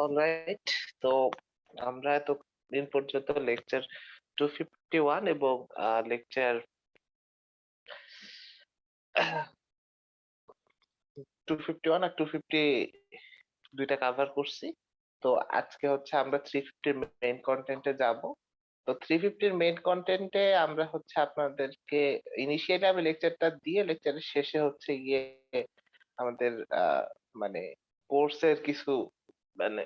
Alright, তো আমরা এতদিন পর্যন্ত লেকচার 251 এবং লেকচার 251 আর 250 দুইটা কভার করছি। তো আজকে হচ্ছে আমরা 350 মেইন কন্টেন্টে যাব। তো 350 মেইন কন্টেন্টে আমরা হচ্ছে আপনাদেরকে ইনিশিয়ালি আমি লেকচারটা দিয়ে লেকচারের শেষে হচ্ছে গিয়ে আমাদের মানে কোর্সের কিছু মানে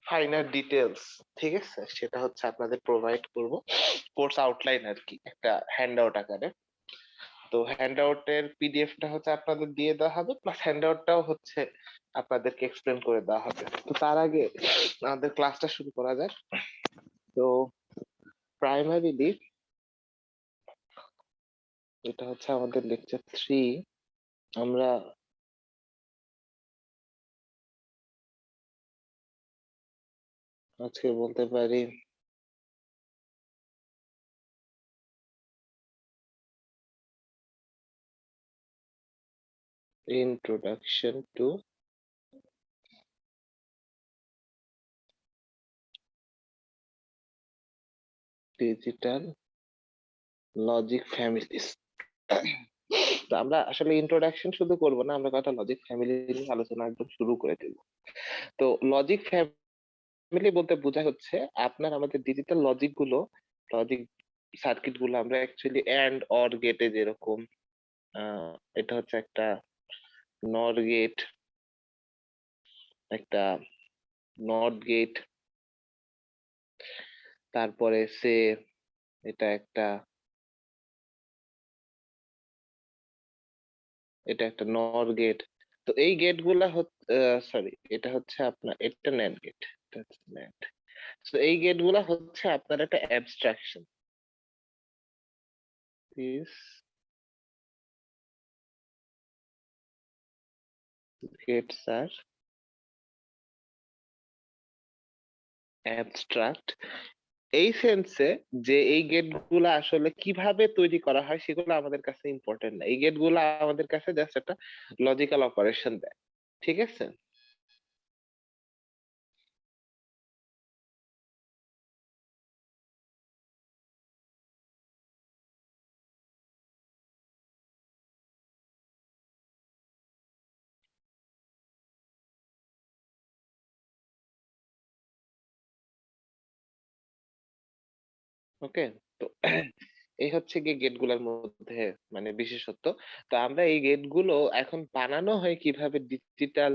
ফাইনাল ডিটেইলস, ঠিক আছে, সেটা হচ্ছে আপনাদের প্রোভাইড করব। কোর্স আউটলাইন আর কি, একটা হ্যান্ডআউট আকারে। তো হ্যান্ডআউটের পিডিএফটা হচ্ছে আপনাদের দিয়ে দেওয়া হবে, প্লাস হ্যান্ডআউটটাও হচ্ছে আপনাদেরকে এক্সপ্লেন করে দেওয়া হবে। তো তার আগে আমাদের ক্লাসটা শুরু করা যাক। তো প্রাইমারিলি এটা হচ্ছে আমাদের লেকচার 3। আমরা আজকে বলতে পারি introduction to digital logic families. তো আমরা আসলে ইন্ট্রোডাকশন শুধু করব না, আমরা কথা লজিক ফ্যামিলি নিয়ে আলোচনা একদম শুরু করে দেব। তো লজিক ফ্যামিলি বলতে বোঝা হচ্ছে আপনার আমাদের ডিজিটাল লজিক সার্কিট গুলো আমরা অ্যাকচুয়ালি এন্ড অর গেটে যেরকম এটা হচ্ছে একটা নর গেট, একটা নট গেট, তারপরে সে এটা একটা নর গেট। তো এই গেট গুলা সরি, এটা হচ্ছে আপনার এটা ন্যান্ড গেট, এটা হচ্ছে ন্যান্ড। তো এই গেট গুলা হচ্ছে আপনার একটা abstraction. This gates are abstract এই সেন্সে যে এই গেট গুলা আসলে কিভাবে তৈরি করা হয় সেগুলো আমাদের কাছে ইম্পর্টেন্ট না। এই গেট গুলা আমাদের কাছে জাস্ট একটা লজিক্যাল অপারেশন দেয়, ঠিক আছে। ওকে, তো এই হচ্ছে গিয়ে গেট গুলার মধ্যে মানে বিশেষত্ব। তো আমরা এই গেট গুলো এখন বানানো হয় কিভাবে ডিজিটাল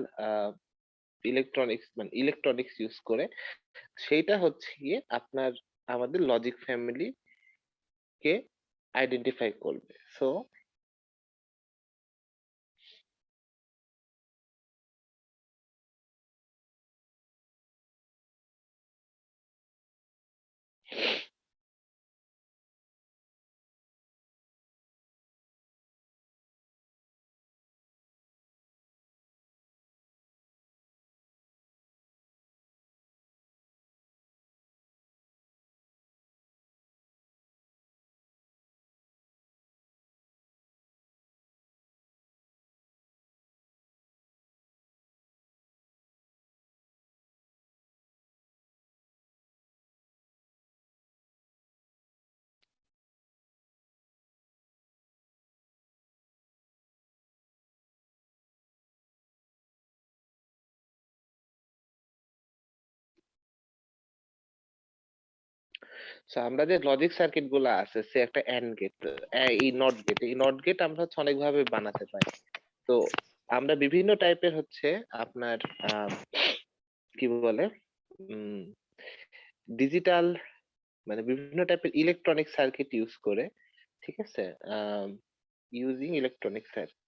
ইলেকট্রনিক্স ইউজ করে, সেইটা হচ্ছে গিয়ে আপনার আমাদের লজিক ফ্যামিলি কে আইডেন্টিফাই করবে। সো আমরা যে লজিক সার্কিট গুলো আছে, সে একটা এন্ড গেট, এই নট গেট আমরা হচ্ছে অনেকভাবে বানাতে পারি। তো আমরা বিভিন্ন টাইপের হচ্ছে আপনার কি বলে ডিজিটাল মানে বিভিন্ন টাইপের ইলেকট্রনিক সার্কিট ইউজ করে, ঠিক আছে, using electronic circuit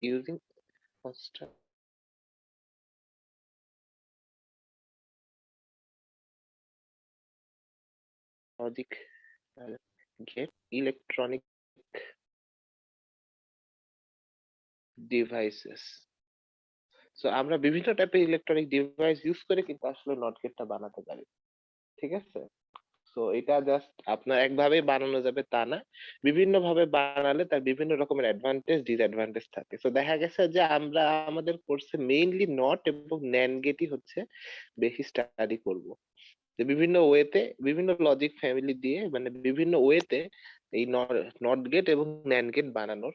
using logic gate electronic devices. So আমরা বিভিন্ন টাইপের ইলেকট্রনিক ডিভাইস ইউজ করে কিন্তু আসলে নট গেটটা বানাতে পারি, ঠিক আছে। সো এটা জাস্ট আপনার একভাবেই বানানো যাবে তা না, বিভিন্ন ভাবে বানালে তার বিভিন্ন রকমের অ্যাডভান্টেজ ডিসঅ্যাডভান্টেজ থাকে। সো দেখা গেছে যে আমরা আমাদের কোর্সে মেইনলি নট এবং ন্যান্ড গেটই হচ্ছে বেশি স্টাডি করব, যে বিভিন্ন ওয়েতে বিভিন্ন লজিক ফ্যামিলি দিয়ে মানে বিভিন্ন ওয়েতে এই নট গেট এবং ন্যান্ড গেট বানানোর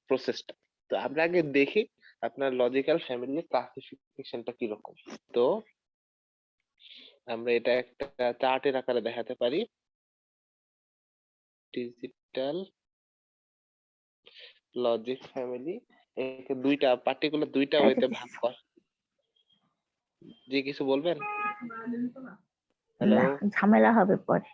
প্রসেসটা। তো আমরা আগে দেখি আপনার লজিক্যাল ফ্যামিলির ক্লাসিফিকেশনটা কিরকম। তো আমরা এটা একটা চার্টের আকারে দেখাতে পারি। ডিজিটাল লজিক ফ্যামিলি একে দুইটা পার্টিকুলার দুইটা ওয়েতে ভাগ কর। জি কিছু বলবেন? হ্যালো, না, ঝামেলা হবে পরে।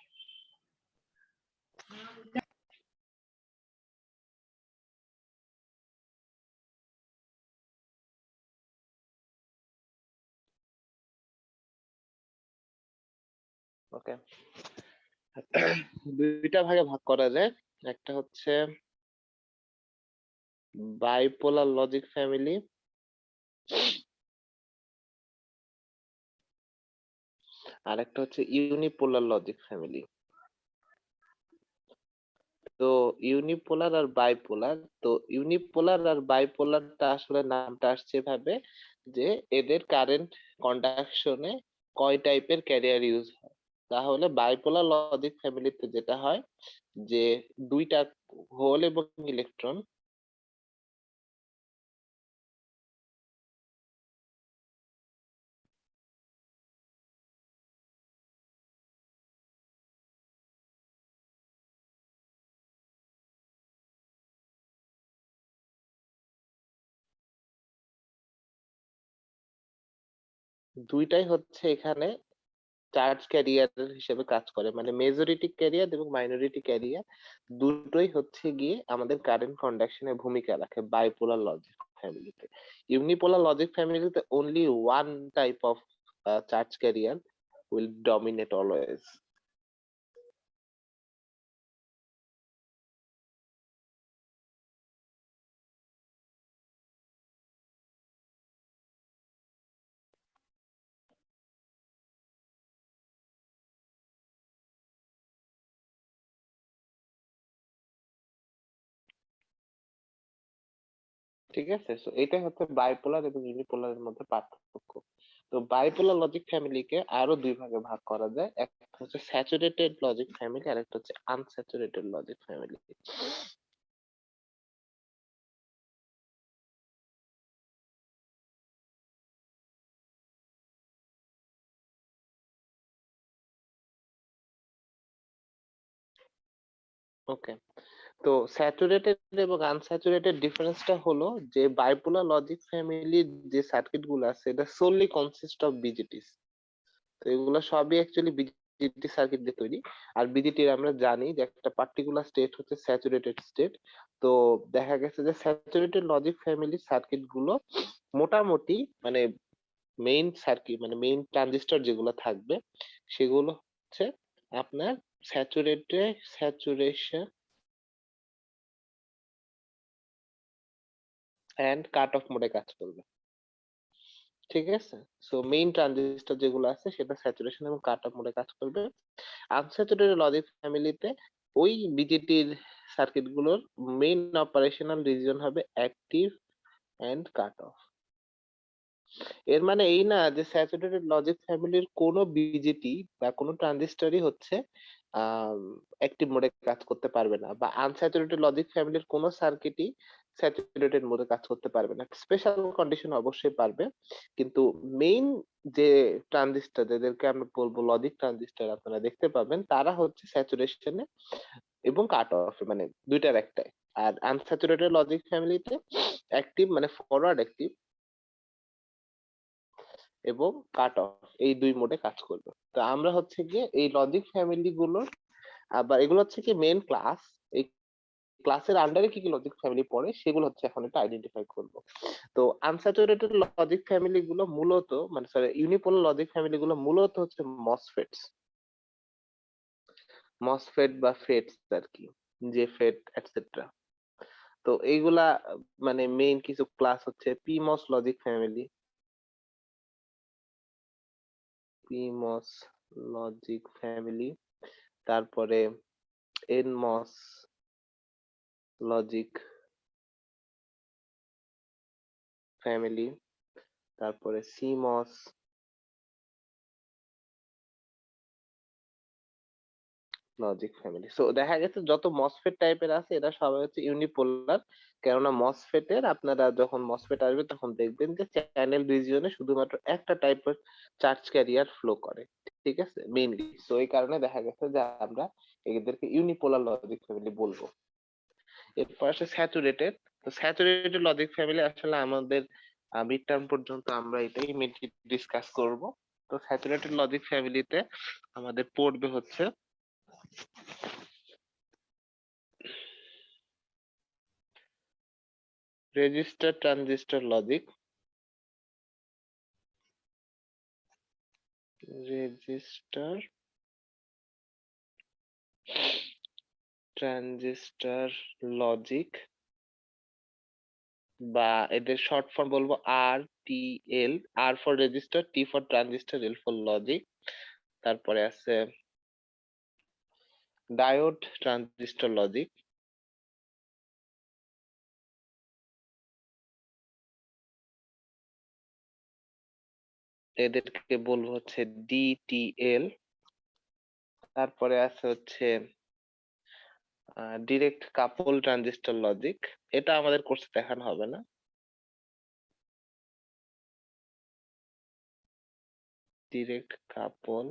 ওকে। দুইটা ভাগে ভাগ করা যায়, একটা হচ্ছে বাইপোলার লজিক ফ্যামিলি, আর একটা হচ্ছে ইউনিপোলার লজিক ফ্যামিলি। তো ইউনিপোলার আর বাইপোলার, তো ইউনিপোলার আর বাইপোলারটা আসলে নামটা আসছে ভাবে যে এদের কারেন্ট কন্ডাকশনে কয় টাইপের ক্যারিয়ার ইউজ হয়। তাহলে বাইপোলার লজিক ফ্যামিলিতে যেটা হয় যে দুইটা হোল এবং ইলেকট্রন দুইটাই হচ্ছে এখানে চার্জ ক্যারিয়ার হিসেবে কাজ করে, মানে মেজরিটি ক্যারিয়ার এবং মাইনরিটি ক্যারিয়ার দুটোই হচ্ছে গিয়ে আমাদের কারেন্ট কন্ডাকশনে ভূমিকা রাখে বাইপোলার লজিক ফ্যামিলিতে। ইউনিপোলার লজিক ফ্যামিলিতে only one type of charge carrier will dominate always. ঠিক আছে, সো এটাই হচ্ছে বাইপোলার এবং ইউনিপোলারের মধ্যে পার্থক্য। তো বাইপোলার লজিক ফ্যামিলিকে আরো দুই ভাগে ভাগ করা যায়, একটা হচ্ছে স্যাচুরেটেড লজিক ফ্যামিলি আর একটা হচ্ছে আনস্যাচুরেটেড লজিক ফ্যামিলি। ওকে, তো স্যাচুরেটেড এবং আনস্যাচুরেটেড ডিফারেন্সটা হলো যে বাইপোলার লজিক ফ্যামিলির যে সার্কিট গুলো আছে এটা সোললি কনসিস্ট অফ বিজিটিস। তো এগুলো সবই অ্যাকচুয়ালি বিজিটি সার্কিট দিয়ে তৈরি। আর বিজিটির আমরা জানি যে একটা পার্টিকুলার স্টেট হচ্ছে স্যাচুরেটেড স্টেট। তো দেখা গেছে যে স্যাচুরেটেড লজিক ফ্যামিলির সার্কিট গুলো মোটামুটি মানে মেইন সার্কিট মানে মেইন ট্রানজিস্টর যেগুলো থাকবে সেগুলো হচ্ছে আপনার স্যাচুরেশন এন্ড কাট অফ মোডে কাজ করবে। ঠিক আছে, সো মেইন ট্রানজিস্টর যেগুলো আছে সেটা স্যাচুরেশন এবং কাট অফ মোডে কাজ করবে। আনস্যাচুরেটেড লজিক ফ্যামিলিতে ওই বিজেটির সার্কিট গুলোর মেইন অপারেশনাল রিজন হবে অ্যাক্টিভ এন্ড কাট অফ। এর মানে এই না যে স্যাচুরেটেড লজিক ফ্যামিলির কোনো বিজেটি বা কোনো ট্রানজিস্টরই হচ্ছে অ্যাক্টিভ মোডে কাজ করতে পারবে না, বা আনস্যাচুরেটেড লজিক ফ্যামিলির কোনো সার্কিটই স্যাচুরেটেড মোডে কাজ করতে পারবে না। স্পেশাল কন্ডিশন অবশ্যই পারবে, কিন্তু মেইন যে ট্রানজিস্টর যাদেরকে আমরা বলবো লজিক ট্রানজিস্টর আপনারা দেখতে পাবেন তারা হচ্ছে স্যাচুরেশনে এবং কাট অফ মানে দুইটার একটাই। আর আনস্যাচুরেটেড লজিক ফ্যামিলিতে অ্যাক্টিভ মানে ফরওয়ার্ড অ্যাক্টিভ এবং কাট অফ এই দুই মোডে কাজ করবে। তো আমরা হচ্ছে গিয়ে এই লজিক ফ্যামিলি গুলোর আবার এগুলো হচ্ছে কি মেইন ক্লাস, এই ক্লাসের আন্ডারে কি কি লজিক ফ্যামিলি পড়ে সেগুলো হচ্ছে এখন এটা আইডেন্টিফাই করব। তো আনস্যাচুরেটেড লজিক ফ্যামিলি গুলো মূলত মানে সরি ইউনিপোলার লজিক ফ্যামিলি গুলো মূলত হচ্ছে মসফেটস, মসফেট বা ফেটস আর কি, যে ফেট এটসেট্রা। তো এইগুলা মানে মেইন কিছু ক্লাস হচ্ছে পিমস লজিক ফ্যামিলি, পিমস লজিক ফ্যামিলি, তারপরে এনমস লজিক ফ্যামিলি, তারপরে সিমস লজিক ফ্যামিলি। সো দেখা গেছে যত মসফেট টাইপের আছে এরা সবাই হচ্ছে ইউনিপোলার। কেননা মসফেটের আপনারা যখন মসফেট আসবে তখন দেখবেন যে চ্যানেল রিজিয়নে শুধুমাত্র একটা টাইপের চার্জ ক্যারিয়ার ফ্লো করে, ঠিক আছে, মেইনলি। তো এই কারণে দেখা গেছে যে আমরা এদেরকে ইউনিপোলার লজিক ফ্যামিলি বলবো। এরপর আসে স্যাচুরেটেড। তো স্যাচুরেটেড লজিক ফ্যামিলি আসলে আমাদের মিড টার্ম পর্যন্ত আমরা এটাই মেনলি ডিসকাস করব। তো স্যাচুরেটেড লজিক ফ্যামিলিতে আমাদের পড়বে হচ্ছে register transistor logic, register transistor logic, বা এদের শর্ট ফর্ম বলবো আর T L. R for register, T for transistor, L for logic. তারপরে আছে ডায়োড ট্রানজিস্টর লজিক, এদেরকে বলবো হচ্ছে ডিটিএল। তারপরে আছে হচ্ছে ডিরেক্ট কাপল ট্রানজিস্টর লজিক। এটা আমাদের কোর্সে দেখানো হবে না। ডিরেক্ট কাপল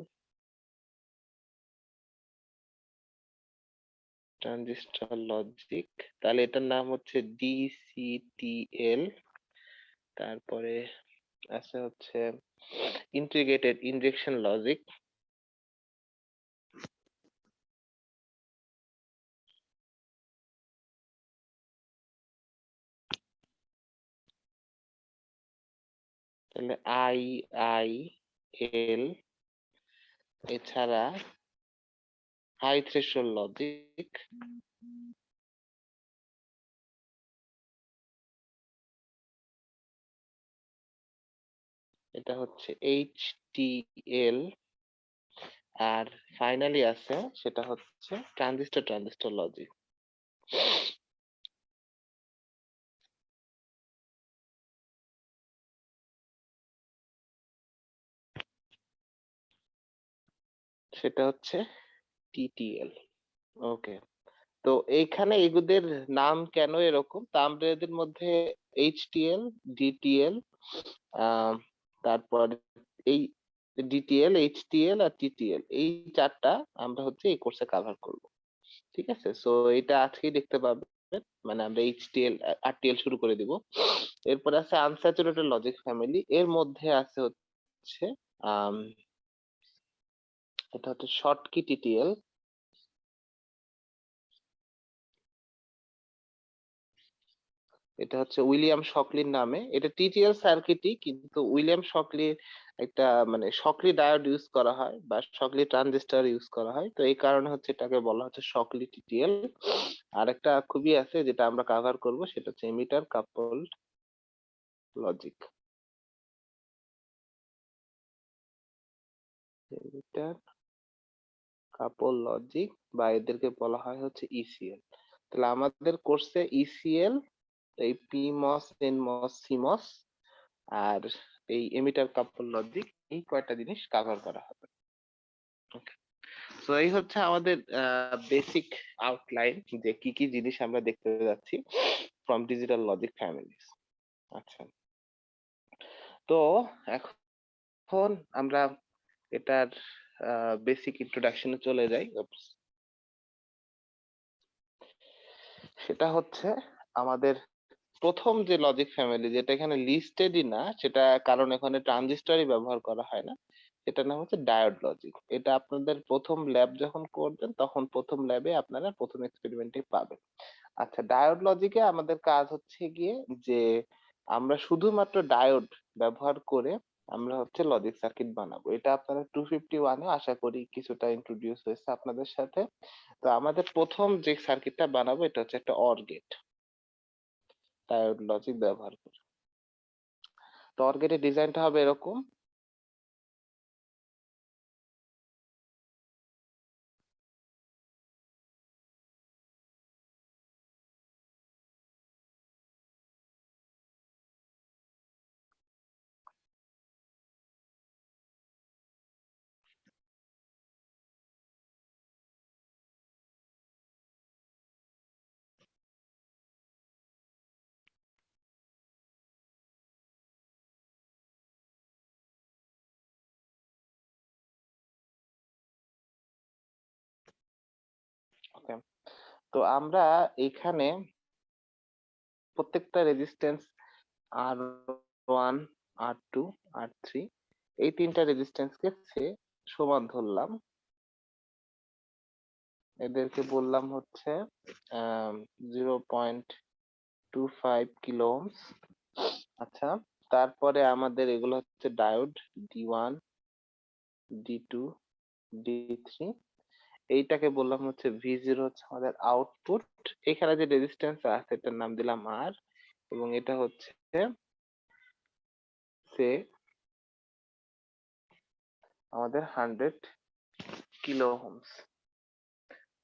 ট্রানজিস্টর লজিক, তাহলে এটার নাম হচ্ছে ডিসিটিএল। তারপরে আছে হচ্ছে ইন্টিগ্রেটেড ইনজেকশন লজিক, তাহলে আই আই এল। এছাড়া হাই থ্রেশহোল্ড লজিক, এটা হচ্ছে এইচটিএল। আর ফাইনালি আছে সেটা হচ্ছে ট্রানজিস্টর ট্রানজিস্টর লজিক। সেটা হচ্ছে টিটিএল। ওকে। তো এইখানে এগুদের নাম কেন এরকম, তা আমরা এদের মধ্যে এইচটিএল, ডিটিএল, তারপর এই ডিটিএল, এইচটিএল আর টিটিএল, এই চারটা আমরা হচ্ছে এই কোর্সে কভার করব, ঠিক আছে। সো এটা আজকেই দেখতে পাবেন, মানে আমরা এইচটিএল আরটিএল শুরু করে দিব। এরপর আছে আনস্যাচুরেটেড লজিক ফ্যামিলি, এর মধ্যে আছে হচ্ছে আম, এটা হচ্ছে শর্টকি টিটিএল, এটা হচ্ছে উইলিয়াম শকলির নামে। এটা টিটিএল সার্কিটই, কিন্তু উইলিয়াম শকলির একটা মানে শকলি ডায়োড ইউজ করা হয় বা শকলি ট্রানজিস্টর ইউজ করা হয়, তো এই কারণে হচ্ছে এটাকে বলা হচ্ছে শকলি টিটিএল। আর একটা খুবই আছে যেটা আমরা কভার করব, সেটা হচ্ছে এমিটার কাপলড লজিক। এমিটার কাপল লজিক, বা এদেরকে বলা হয় হচ্ছে ইসিএল। তাহলে আমাদের কোর্সে ইসিএল, এই পিমস, এনমস, সিমস আর এই এমিটার কাপল লজিক, এই কয়টা জিনিস কভার করা হবে। তো এই হচ্ছে আমাদের বেসিক আউটলাইন, যে কি কি জিনিস আমরা দেখতে যাচ্ছি ফ্রম ডিজিটাল লজিক ফ্যামিলিজ। আচ্ছা, তো এখন আমরা এটার বেসিক ইন্ট্রোডাকশনে চলে যাই। সেটা হচ্ছে আমাদের প্রথম যে লজিক ফ্যামিলি, যেটা এখানে লিস্টেডই না, সেটা কারণ এখানে ট্রানজিস্টরই ব্যবহার করা হয় না, এটার নাম হচ্ছে ডায়োড লজিক। এটা আপনাদের প্রথম ল্যাব যখন করবেন তখন প্রথম ল্যাবে আপনারা প্রথম এক্সপেরিমেন্টে পাবেন। আচ্ছা, ডায়োড লজিকে আমাদের কাজ হচ্ছে গিয়ে যে আমরা শুধুমাত্র ডায়োড ব্যবহার করে আমরা হচ্ছে লজিক সার্কিট বানাবো। এটা আপনারা 251-এ আশা করি কিছুটা ইন্ট্রোডিউস হয়েছে আপনাদের সাথে। তো আমাদের প্রথম যে সার্কিটটা বানাবো এটা হচ্ছে একটা অর গেট, ডায়োড লজিক ব্যবহার করে। তো অর গেটের ডিজাইনটা হবে এরকম। ওকে, তো আমরা এখানে প্রত্যেকটা রেজিস্ট্যান্স R1, R2, R3 এই তিনটা রেজিস্ট্যান্সকে সমান ধরলাম। এদেরকে বললাম হচ্ছে 0.25 কিলো ওহমস। আচ্ছা, তারপরে আমাদের এগুলো হচ্ছে ডায়োড D1, D2, D3। এইটাকে বললাম হচ্ছে V0 হচ্ছে আমাদের আউটপুট। এখানে যে রেজিস্ট্যান্স আছে এটার নাম দিলাম R, এবং এটা হচ্ছে সে আমাদের 100 কিলো ওহমস।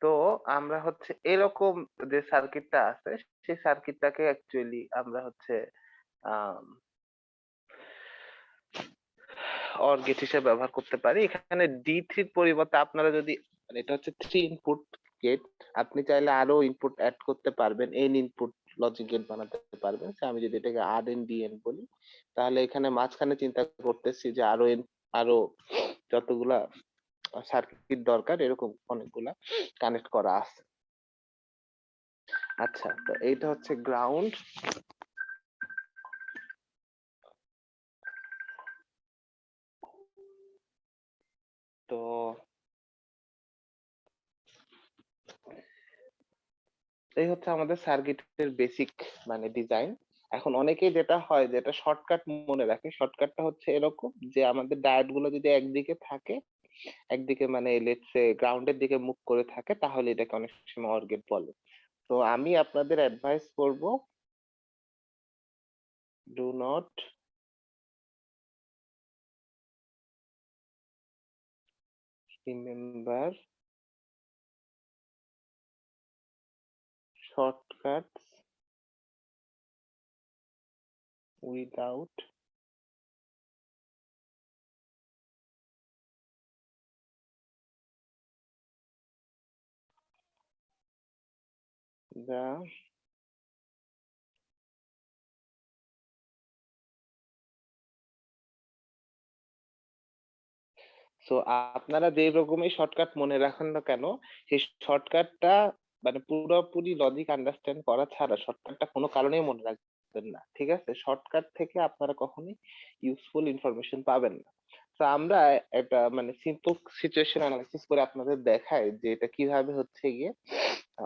তো আমরা হচ্ছে এরকম যে সার্কিটটা আছে সেই সার্কিটটাকে অ্যাকচুয়ালি আমরা হচ্ছে অর গেট হিসেবে ব্যবহার করতে পারি। এখানে D3 পরিবর্তে আপনারা যদি, মানে এটা হচ্ছে 3 ইনপুট গেট, আপনি চাইলে আরো ইনপুট অ্যাড করতে পারবেন, এন ইনপুট লজিক গেট বানাতে পারবেন। আমি যদি এটাকে RNDN বলি, তাহলে এখানে মাঝখানে চিন্তা করতেছি যে আরো যতগুলা সার্কিট দরকার এরকম অনেকগুলা কানেক্ট করা আছে। আচ্ছা, তো এইটা হচ্ছে গ্রাউন্ড। তো এই হচ্ছে আমাদের সার্কিটের বেসিক মানে ডিজাইন। এখন অনেকেই যেটা হয়, যেটা শর্টকাট মনে রাখে, শর্টকাটটা হচ্ছে এরকম যে আমাদের ডায়োড গুলো যদি একদিকে থাকে, একদিকে মানে লেটস সে গ্রাউন্ডের দিকে মুখ করে থাকে, তাহলে এটাকে অনেক সময় অর গেট বলে। তো আমি আপনাদের অ্যাডভাইস করব, do not remember shortcuts without the so আপনারা যে রকমই শর্টকাট মনে রাখেন না কেন, সেই শর্টকাটটা মানে পুরোপুরি লজিক আন্ডারস্ট্যান্ড করা ছাড়া শর্টকাটটা কোনো কারণেই মনে রাখবেন না, ঠিক আছে? শর্টকাট থেকে আপনারা কখনোই ইউজফুল ইনফরমেশন পাবেন না। তো আমরা একটা মানে সিম্পল সিচুয়েশন অ্যানালাইসিস করে আপনাদের দেখাই যে এটা কিভাবে হচ্ছে গিয়ে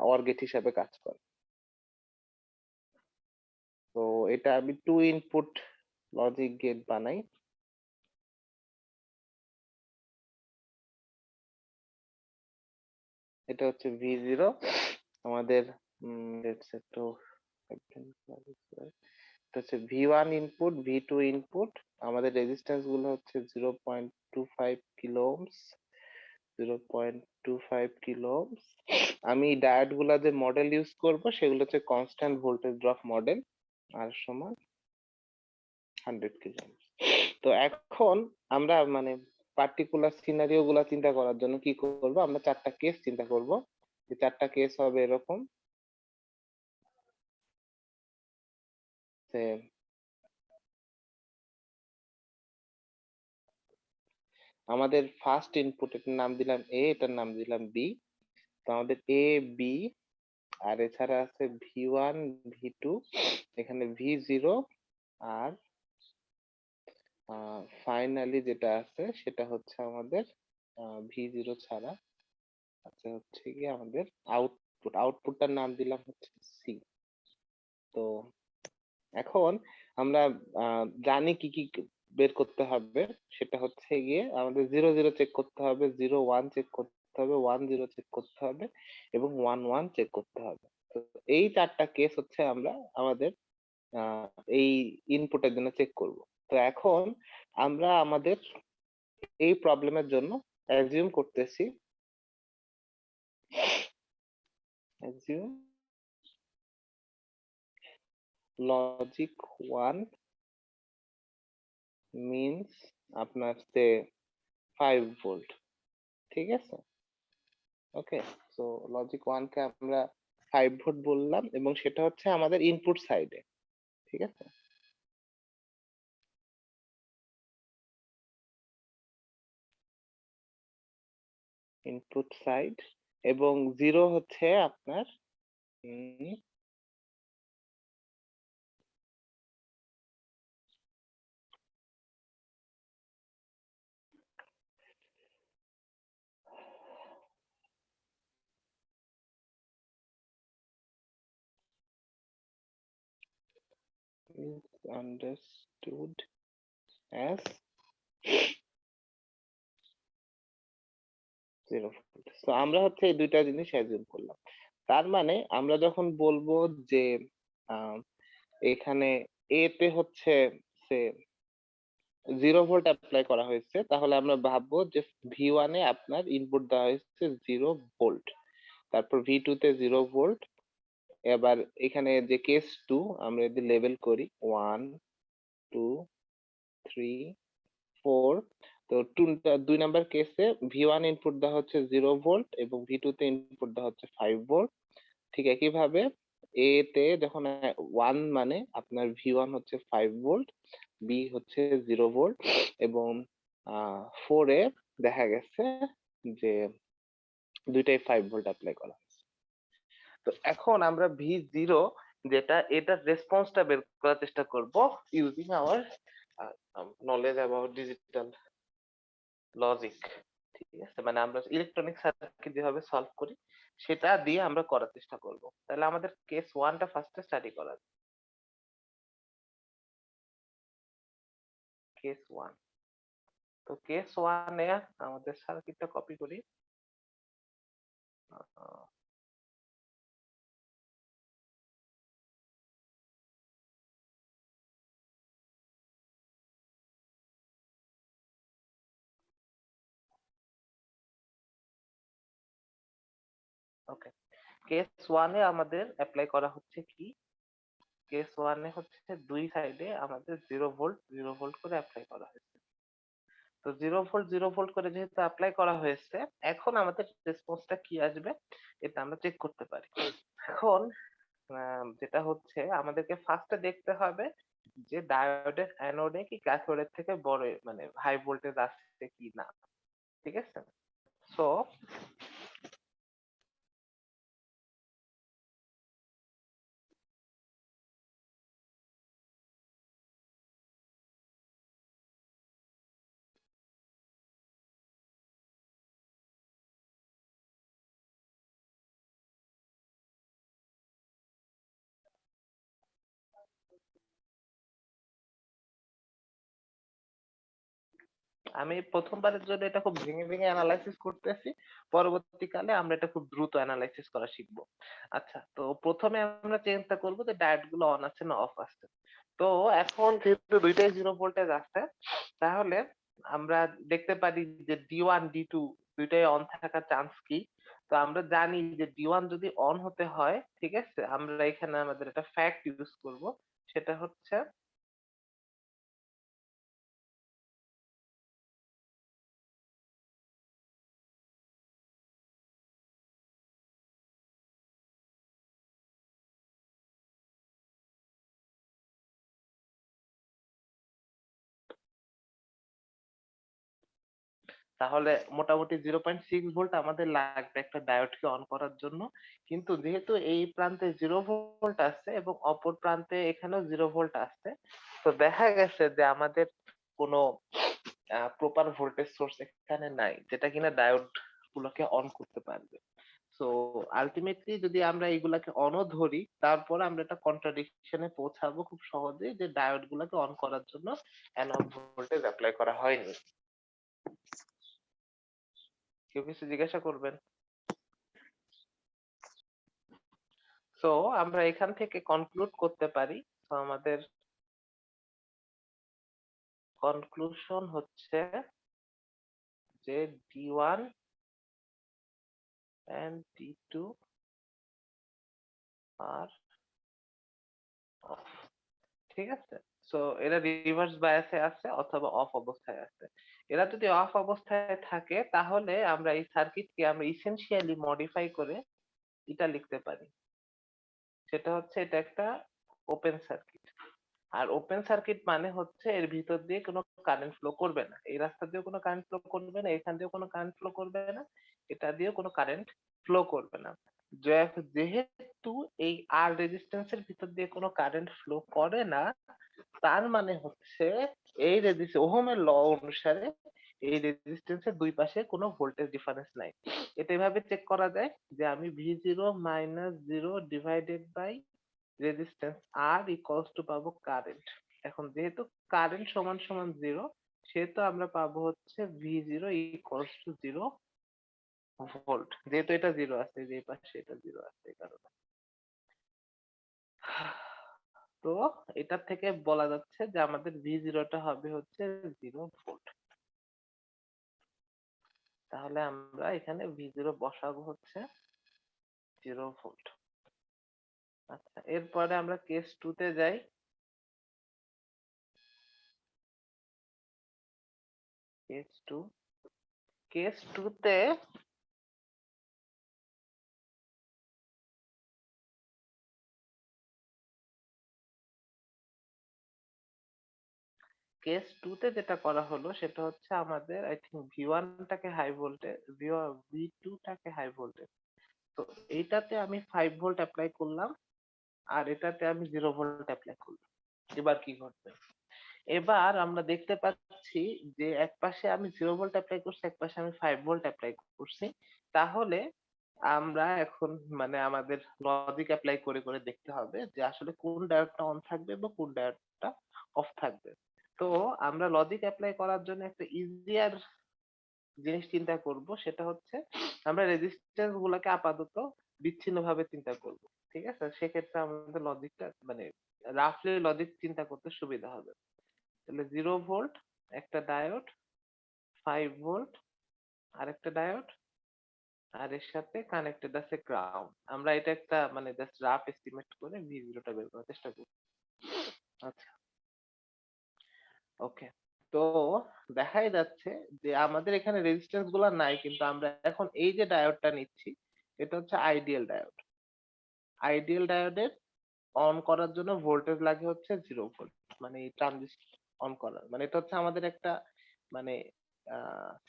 অর গেট হিসাবে কাজ করে। তো এটা আমি 2 ইনপুট লজিক গেট বানাই। এটা হচ্ছে V0 আমাদের, লেটস একটু এটা হচ্ছে V1 ইনপুট, V2 ইনপুট। আমাদের রেজিস্ট্যান্স গুলো হচ্ছে 0.25 কিলো ওহমস, 0.25 কিলো ওহমস। আমি ডায়োড গুলা যে মডেল ইউজ করব সেগুলো হচ্ছে কনস্ট্যান্ট ভোল্টেজ ড্রপ মডেল, আর সমান 100 কিলো ওহমস। তো এখন আমরা মানে পার্টিকুলার সিনারিও গুলা চিন্তা করার জন্য কি করব, আমরা চারটা কেস চিন্তা করব। এই চারটা কেস হবে এরকম যে আমাদের ফার্স্ট ইনপুট, এটার নাম দিলাম এ, এটার নাম দিলাম বি। তো আমাদের এ, বি, আর এছাড়া আছে V1, V2, এখানে V0, আর ফাইনালি যেটা আছে সেটা হচ্ছে আমাদের V0 ছাড়া আছে হচ্ছে গিয়ে আমাদের আউটপুটটার নাম দিলাম হচ্ছে সি। তো এখন আমরা জানি কি কি বের করতে হবে, সেটা হচ্ছে গিয়ে আমাদের 0 0 চেক করতে হবে, 0 1 চেক করতে হবে, 1 0 চেক করতে হবে, এবং 1 1 চেক করতে হবে। তো এই চারটা কেস হচ্ছে আমরা আমাদের আহ, এই ইনপুটের জন্য চেক করব। তো এখন আমরা আমাদের এই প্রবলেমের জন্য অ্যাজিউম করতেছি, অ্যাজিউম লজিক 1 মিনস আপনার 5 ভোল্ট, ঠিক আছে? ওকে, সো লজিক 1 কে আমরা 5 ভোল্ট বললাম, এবং সেটা হচ্ছে আমাদের ইনপুট সাইডে, ঠিক আছে? ইনপুট সাইড, এবং 0 হচ্ছে আপনার is understood as 0 ভোল্ট। তো আমরা হচ্ছে এই দুইটা জিনিস অ্যাজিউম করলাম। তার মানে আমরা যখন বলবো যে আহ, এখানে এ তে হচ্ছে সে 0 ভোল্ট অ্যাপ্লাই করা হয়েছে, তাহলে আমরা ভাববো যে V1 এ আপনার ইনপুট দেওয়া হয়েছে 0 ভোল্ট, তারপর V2 তে 0 ভোল্ট। এবার এখানে যে কেস 2 আমরা যদি লেবেল করি 1 2 3 4, তো 2 নাম্বার কেসে V1 ইনপুট দেওয়া হচ্ছে 0 ভোল্ট এবং V2 তে ইনপুট দেওয়া হচ্ছে 5 ভোল্ট। ঠিক একইভাবে এ তে যখন 1 মানে আপনার V1 হচ্ছে 5 ভোল্ট, বি হচ্ছে 0 ভোল্ট এবং 4 এ দেখা গেছে যে দুইটাই 5 ভোল্ট অ্যাপ্লাই করা হয়েছে। তো এখন আমরা V0 যেটা এটার রেসপন্সটা বের করার চেষ্টা করব using hour knowledge about digital logic. ঠিক আছে, মানে আমরা ইলেকট্রনিক সার্কিট যেভাবে সলভ করি সেটা দিয়ে আমরা করার চেষ্টা করব। তাহলে আমাদের কেস 1টা ফার্স্টে স্টাডি করা যাক। কেস 1, তো কেস 1 এ আমাদের সার্কিটটা কপি করি। ওকে, কেস 1 এ আমাদের অ্যাপ্লাই করা হচ্ছে কি, কেস 1 এ হচ্ছে দুই সাইডে আমাদের 0 ভোল্ট 0 ভোল্ট করে অ্যাপ্লাই করা হয়েছে। তো 0 ভোল্ট 0 ভোল্ট করে যেহেতু অ্যাপ্লাই করা হয়েছে, এখন আমাদের রেসপন্সটা কি আসবে এটা আমরা চেক করতে পারি। এখন যেটা হচ্ছে আমাদেরকে ফার্স্টে দেখতে হবে যে ডায়োডের অ্যানোডে কি ক্যাথোডের থেকে বড় মানে হাই ভোল্টেজ আসছে কি না। ঠিক আছে, সো আমি প্রথমবারের জন্য এটা খুব ভেঙে ভেঙে অ্যানালাইসিস করতেছি, পরবর্তীকালে আমরা এটা খুব দ্রুত অ্যানালাইসিস করা শিখবো। আচ্ছা, তো প্রথমে আমরা চিন্তা করবো যে ডায়োড গুলো অন আছে না অফ আছে। তো এখন যেহেতু দুইটাই 0 ভোল্টেজ আছে, তাহলে আমরা দেখতে পারি যে D1 D2 দুইটাই অন থাকার চান্স কি। তো আমরা জানি যে D1 যদি অন হতে হয়, ঠিক আছে, আমরা এখানে আমাদের একটা ফ্যাক্ট ইউজ করব, সেটা হচ্ছে তাহলে মোটামুটি 0.6 ভোল্ট আমাদের লাগবে একটা ডায়োডকে অন করার জন্য। কিন্তু যেহেতু এই প্রান্তে 0 ভোল্ট আছে এবং অপর প্রান্তে এখানেও 0 ভোল্ট আছে, তো দেখা গেছে যে আমাদের কোনো প্রপার ভোল্টেজ সোর্স এখানে নাই যেটা কিনা ডায়োড গুলোকে অন করতে পারবে। সো আলটিমেটলি যদি আমরা এইগুলাকে অনও ধরি, তারপর আমরা একটা কন্ট্রাডিকশনে পৌঁছাবো খুব সহজেই যে ডায়োড গুলাকে অন করার জন্য অ্যানোড ভোল্টেজ অ্যাপ্লাই করা হয়নি। কেউ কিছু জিজ্ঞাসা করবেন? সো আমরা এখান থেকে কনক্লুড করতে পারি, তো আমাদের কনক্লুশন হচ্ছে যে D1 and D2 R of. ঠিক আছে, সো এরা রিভার্স বায়াসে আছে অথবা অফ অবস্থায় আছে। এরা যদি অফ অবস্থায় থাকে তাহলে আমরা এই সার্কিটকে আমরা ইসেনশিয়ালি মডিফাই করে এটা লিখতে পারি, সেটা হচ্ছে এটা একটা ওপেন সার্কিট। আর ওপেন সার্কিট মানে হচ্ছে এর ভিতর দিয়ে কোনো কারেন্ট ফ্লো করবে না, এই রাস্তা দিয়েও কোনো কারেন্ট ফ্লো করবে না, এখান দিয়েও কোনো কারেন্ট ফ্লো করবে না, এটা দিয়েও কোনো কারেন্ট ফ্লো করবে না। যেহেতু এই আর রেজিস্ট্যান্সের ভিতর দিয়ে কোনো কারেন্ট ফ্লো করে না, তার মানে হচ্ছে এই ওহমের ল অনুসারে এই রেজিস্ট্যান্সের দুই পাশে কোনো ভোল্টেজ ডিফারেন্স নাই। এটা এভাবে চেক করা যায় যে আমি V0 minus 0 divided by resistance R equals to পাবো কারেন্ট। এখন যেহেতু কারেন্ট সমান সমান 0, সেহেতু আমরা পাবো হচ্ছে V0 ইকুয়ালস টু 0 ভোল্ট। যেহেতু এটা 0 আছে, যে পাশে এটা 0 আছে, এই কারণে। তো এটা থেকে বলা যাচ্ছে যে আমাদের V0 টা হবে হচ্ছে 0 ভোল্ট। তাহলে আমরা এখানে V0 বসাবো হচ্ছে 0 ভোল্ট। আচ্ছা, এরপরে আমরা কেস 2 তে যাই। কেস 2, কেস 2 তে কেস 2 তে যেটা করা হলো সেটা হচ্ছে আমাদের আই থিংক V1 টাকে হাই ভোল্টেজ, V2 টাকে হাই ভোল্টেজ। তো এইটাতে আমি 5 ভোল্ট অ্যাপ্লাই করলাম, আর এটাতে আমি 0 ভোল্ট অ্যাপ্লাই করলাম। এবার কি ঘটবে? এবার আমরা দেখতে পাচ্ছি যে একপাশে আমি 0 ভোল্ট অ্যাপ্লাই করছি, একপাশে আমি 5 ভোল্ট অ্যাপ্লাই করছি। তাহলে আমরা এখন মানে আমাদের লজিক অ্যাপ্লাই করে করে দেখতে হবে যে আসলে কোন ডায়োডটা অন থাকবে বা কোন ডায়োডটা অফ থাকবে। তো আমরা লজিক অ্যাপ্লাই করার জন্য একটা ইজিয়ার জিনিস চিন্তা করব, সেটা হচ্ছে আমরা রেজিস্ট্যান্স গুলাকে আপাতত বিচ্ছিন্ন ভাবে চিন্তা করব। ঠিক আছে? সেক্ষেত্রে আমাদের লজিকটা মানে রাফলি লজিক চিন্তা করতে সুবিধা হবে। তাহলে 0 ভোল্ট একটা ডায়োড, 5 ভোল্ট আরেকটা ডায়োড, আর এর সাথে কানেক্টেড আছে গ্রাউন্ড। আমরা এটা একটা মানে জাস্ট রাফ এস্টিমেট করে V0 টা বের করার চেষ্টা করব। আচ্ছা, ওকে। তো দেখাই যাচ্ছে যে আমাদের এখানে রেজিস্ট্যান্স গুলা নাই, কিন্তু আমরা এখন এই যে ডায়োডটা নিচ্ছি, এটা হচ্ছে আইডিয়াল ডায়োড। আইডিয়াল ডায়োডের অন করার জন্য ভোল্টেজ লাগে হচ্ছে 0 ভোল্ট, মানে এই ট্রানজিস্টর অন করার, মানে এটা হচ্ছে আমাদের একটা মানে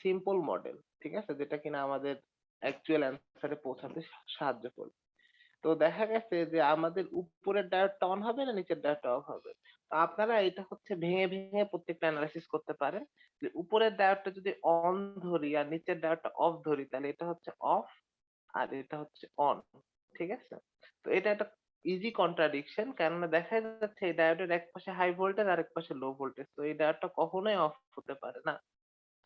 সিম্পল মডেল, ঠিক আছে, যেটা কিনা আমাদের অ্যাকচুয়াল অ্যান্সারে পৌঁছাতে সাহায্য করবে। তো দেখা গেছে যে আমাদের উপরের ডায়োডটা অন হবে না নিচের ডায়োডটা অফ হবে। তো আপনারা এটা হচ্ছে ভেঙে ভেঙে প্রত্যেকটা অ্যানালাইসিস করতে পারেন, যে উপরের ডায়োডটা যদি অন ধরি আর নিচের ডায়োডটা অফ ধরি, তাহলে এটা হচ্ছে অফ আর এটা হচ্ছে অন। ঠিক আছে? তো এটা একটা ইজি কন্ট্রাডিকশন, কেননা দেখা যাচ্ছে এই ডায়োডের এক পাশে হাই ভোল্টেজ আর এক পাশে লো ভোল্টেজ, তো এই ডায়োডটা কখনোই অফ হতে পারে না।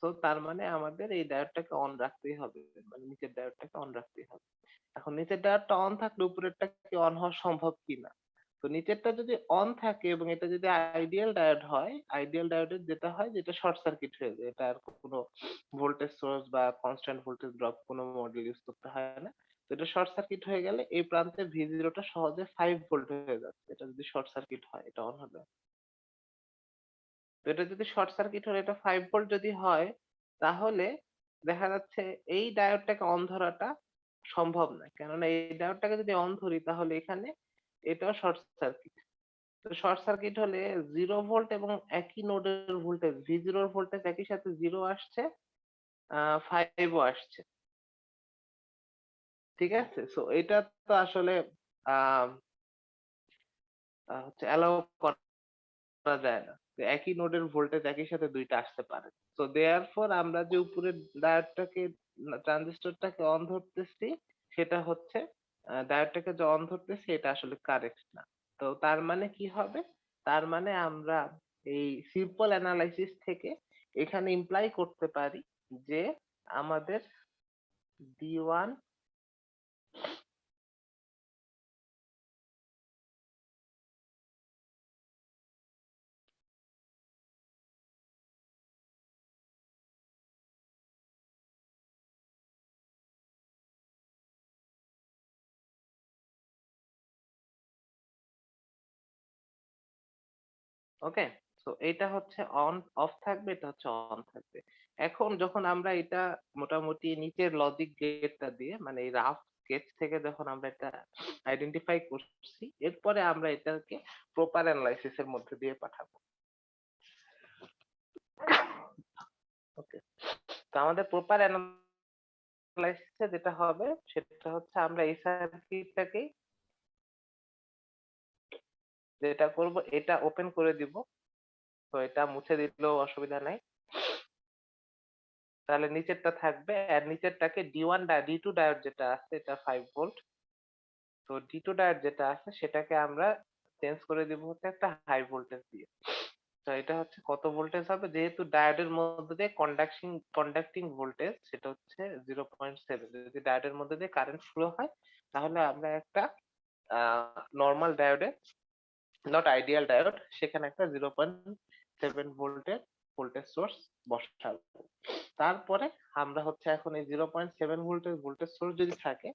তো তার মানে আমাদের এই ডায়োডটাকে অন রাখতেই হবে, মানে নিচের ডায়োডটাকে অন রাখতেই হবে। এখন নিচের ডায়োডটা অন থাকলে উপরেরটা কি অন হওয়া সম্ভব কিনা? তো নিচেরটা যদি অন থাকে এবং এটা যদি আইডিয়াল ডায়োড হয়, আইডিয়াল ডায়োডের যেটা হয় যেটা শর্ট সার্কিট হয়ে যায়, এটা আর কোনো ভোল্টেজ সোর্স বা কনস্ট্যান্ট ভোল্টেজ ড্রপ কোনো মডেল ইউজ করতে হয় না। তো এটা শর্ট সার্কিট হয়ে গেলে এই প্রান্তে V0 টা সহজে 5 ভোল্ট হয়ে যাচ্ছে, এটা যদি শর্ট সার্কিট হয়, এটা অন হবে। তো এটা যদি শর্ট সার্কিট হলে এটা 5 ভোল্ট যদি হয়, তাহলে দেখা যাচ্ছে এই ডায়োডটাকে অন ধরাটা সম্ভব না, কেননা এই ডায়োডটাকে যদি অন ধরি তাহলে এখানে এটাও শর্ট সার্কিট। তো শর্ট সার্কিট হলে 0 ভোল্ট এবং একই নোডের ভোল্টেজ V0 এর ভোল্টেজ একই সাথে 0 আসছে, 5 ও আসছে। ঠিক আছে? সো এটা তো আসলে আহ হচ্ছে অ্যালাউ করা যায় না। যে একই নোডের ভোল্টেজ একই সাথে ২ টা আসতে পারে। সো দেয়ারফর আমরা যে উপরের ডায়োডটাকে ট্রানজিস্টরটাকে অন ধরতেছি, সেটা হচ্ছে ডায়োডটাকে যে অন ধরতেছি এটা আসলে কারেক্ট না। তো তার মানে কি হবে? তার মানে আমরা এই সিম্পল অ্যানালাইসিস থেকে এখানে ইমপ্লাই করতে পারি যে আমাদের D1, ওকে? সো এইটা হচ্ছে অন অফ থাকবে, এটা হচ্ছে অন থাকবে। এখন যখন আমরা এটা মোটামুটি নিচের লজিক গেটটা দিয়ে মানে এই রাফ স্কেচ থেকে যখন আমরা এটা আইডেন্টিফাই করছি, এরপরে আমরা এটাকে প্রপার অ্যানালাইসিস এর মধ্যে দিয়ে পাঠাবো। ওকে? তো আমাদের প্রপার অ্যানালাইসিসে যেটা হবে সেটা হচ্ছে আমরা এই সার্কিটটাকেই যেটা করব এটা ওপেন করে দিব। তো এটা মুছে দিলেও অসুবিধা নাই। তাহলে নিচেরটা থাকবে আর নিচেরটাকে D2 ডায়োড যেটা আছে এটা 5 ভোল্ট। তো D2 ডায়োড যেটা আছে সেটাকে আমরা চেঞ্জ করে দিব হচ্ছে একটা হাই ভোল্টেজ দিয়ে। তো এটা হচ্ছে কত ভোল্টেজ হবে, যেহেতু ডায়োডের মধ্যে দিয়ে কন্ডাক্টিং ভোল্টেজ সেটা হচ্ছে 0.7। যদি ডায়োডের মধ্যে দিয়ে কারেন্ট ফ্লো হয় তাহলে আমরা একটা নরমাল ডায়োডে, নট আইডিয়াল ডায়োড, সেখানে একটা 0.7 ভোল্টের ভোল্টেজ সোর্স বসাবো। তারপরে আমরা হচ্ছে এখন এই 0.7 ভোল্টের ভোল্টেজ সোর্স যদি থাকে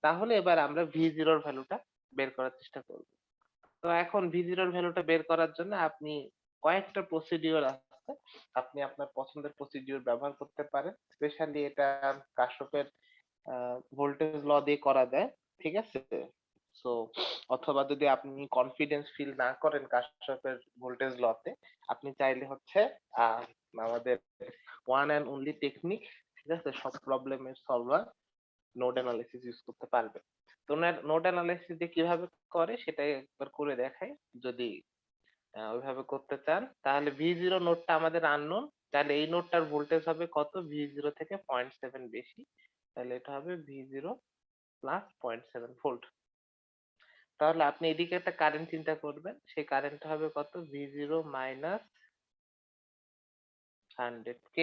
তাহলে এবার আমরা V0 এর ভ্যালুটা বের করার চেষ্টা করব। তো এখন V0 এর ভ্যালুটা বের করার জন্য আপনি কয়েকটা প্রসিডিওর আছে, আপনি আপনার পছন্দের প্রসিডিওর ব্যবহার করতে পারেন। স্পেশালি এটা কারশফের ভোল্টেজ ল দিয়ে করা যায়, ঠিক আছে? সো অথবা যদি আপনি কনফিডেন্স ফিল না করেন কারশফের ভোল্টেজ লতে, আপনি চাইলে হচ্ছে আহ, আমাদের ওয়ান অ্যান্ড অনলি টেকনিক, ঠিক আছে, সব প্রবলেমের সলভার, নোড অ্যানালিসিস ইউজ করতে পারবেন। তো নোড অ্যানালিসিস দিয়ে কিভাবে করে সেটাই একবার করে দেখাই। যদি ওইভাবে করতে চান তাহলে V0 নোডটা আমাদের আননোন, তাহলে এই নোডটার ভোল্টেজ হবে কত, V0 থেকে 0.7 বেশি, তাহলে এটা হবে V0 প্লাস 0.7 ভোল্ট। তাহলে আপনি এদিকে একটা কারেন্ট চিন্তা করবেন, সেই কারেন্টটা হবে কত, V0 মাইনাস 100K।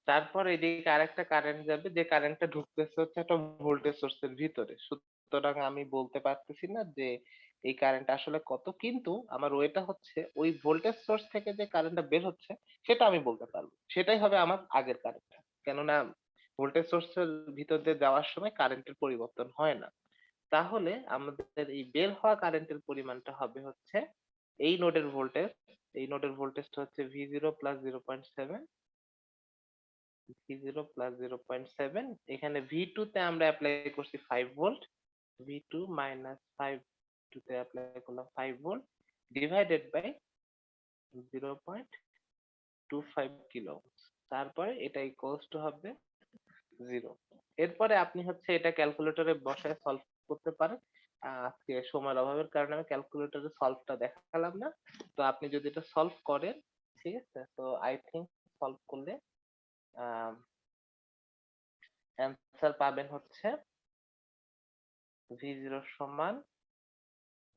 তারপর এদিকে আরেকটা কারেন্ট যাবে, যে কারেন্টটা ঢুকতেছে হচ্ছে একটা ভোল্টেজ সোর্সের ভিতরে। সুতরাং আমি বলতে পারতেছি না যে এই কারেন্ট আসলে কত, কিন্তু আমার ওয়েটা হচ্ছে ওই ভোল্টেজ সোর্স থেকে যে কারেন্টটা বের হচ্ছে সেটা আমি বলতে পারবো, সেটাই হবে আমার আগের কারেন্ট। কেননা ভোল্টেজ সোর্সের ভিতর দিয়ে যাওয়ার সময় কারেন্টের পরিবর্তন হয় না। তাহলে আমাদের এই বের হওয়া কারেন্টের পরিমাণটা হবে হচ্ছে এই নোডের ভোল্টেজ, এই নোডের ভোল্টেজটা হচ্ছে V0 প্লাস 0.7, V0 প্লাস 0.7, এখানে V2 তে আমরা অ্যাপ্লাই করছি 5 ভোল্ট, V2 মাইনাস 5, 2 তে অ্যাপ্লাই করলাম 5 ভোল্ট ডিভাইডেড বাই 0.25 কিলো। তারপরে এটা ইকুয়ালস টু হবে 0। এরপরে আপনি হচ্ছে এটা ক্যালকুলেটরে বসায় সলভ করতে পারেন। আজকে সময়ের অভাবের কারণে আমি ক্যালকুলেটরে সলভটা দেখালাম না। তো আপনি যদি এটা সলভ করেন, ঠিক আছে, তো আই থিংক সলভ করলে অ্যান্সার পাবেন হচ্ছে V0 সমান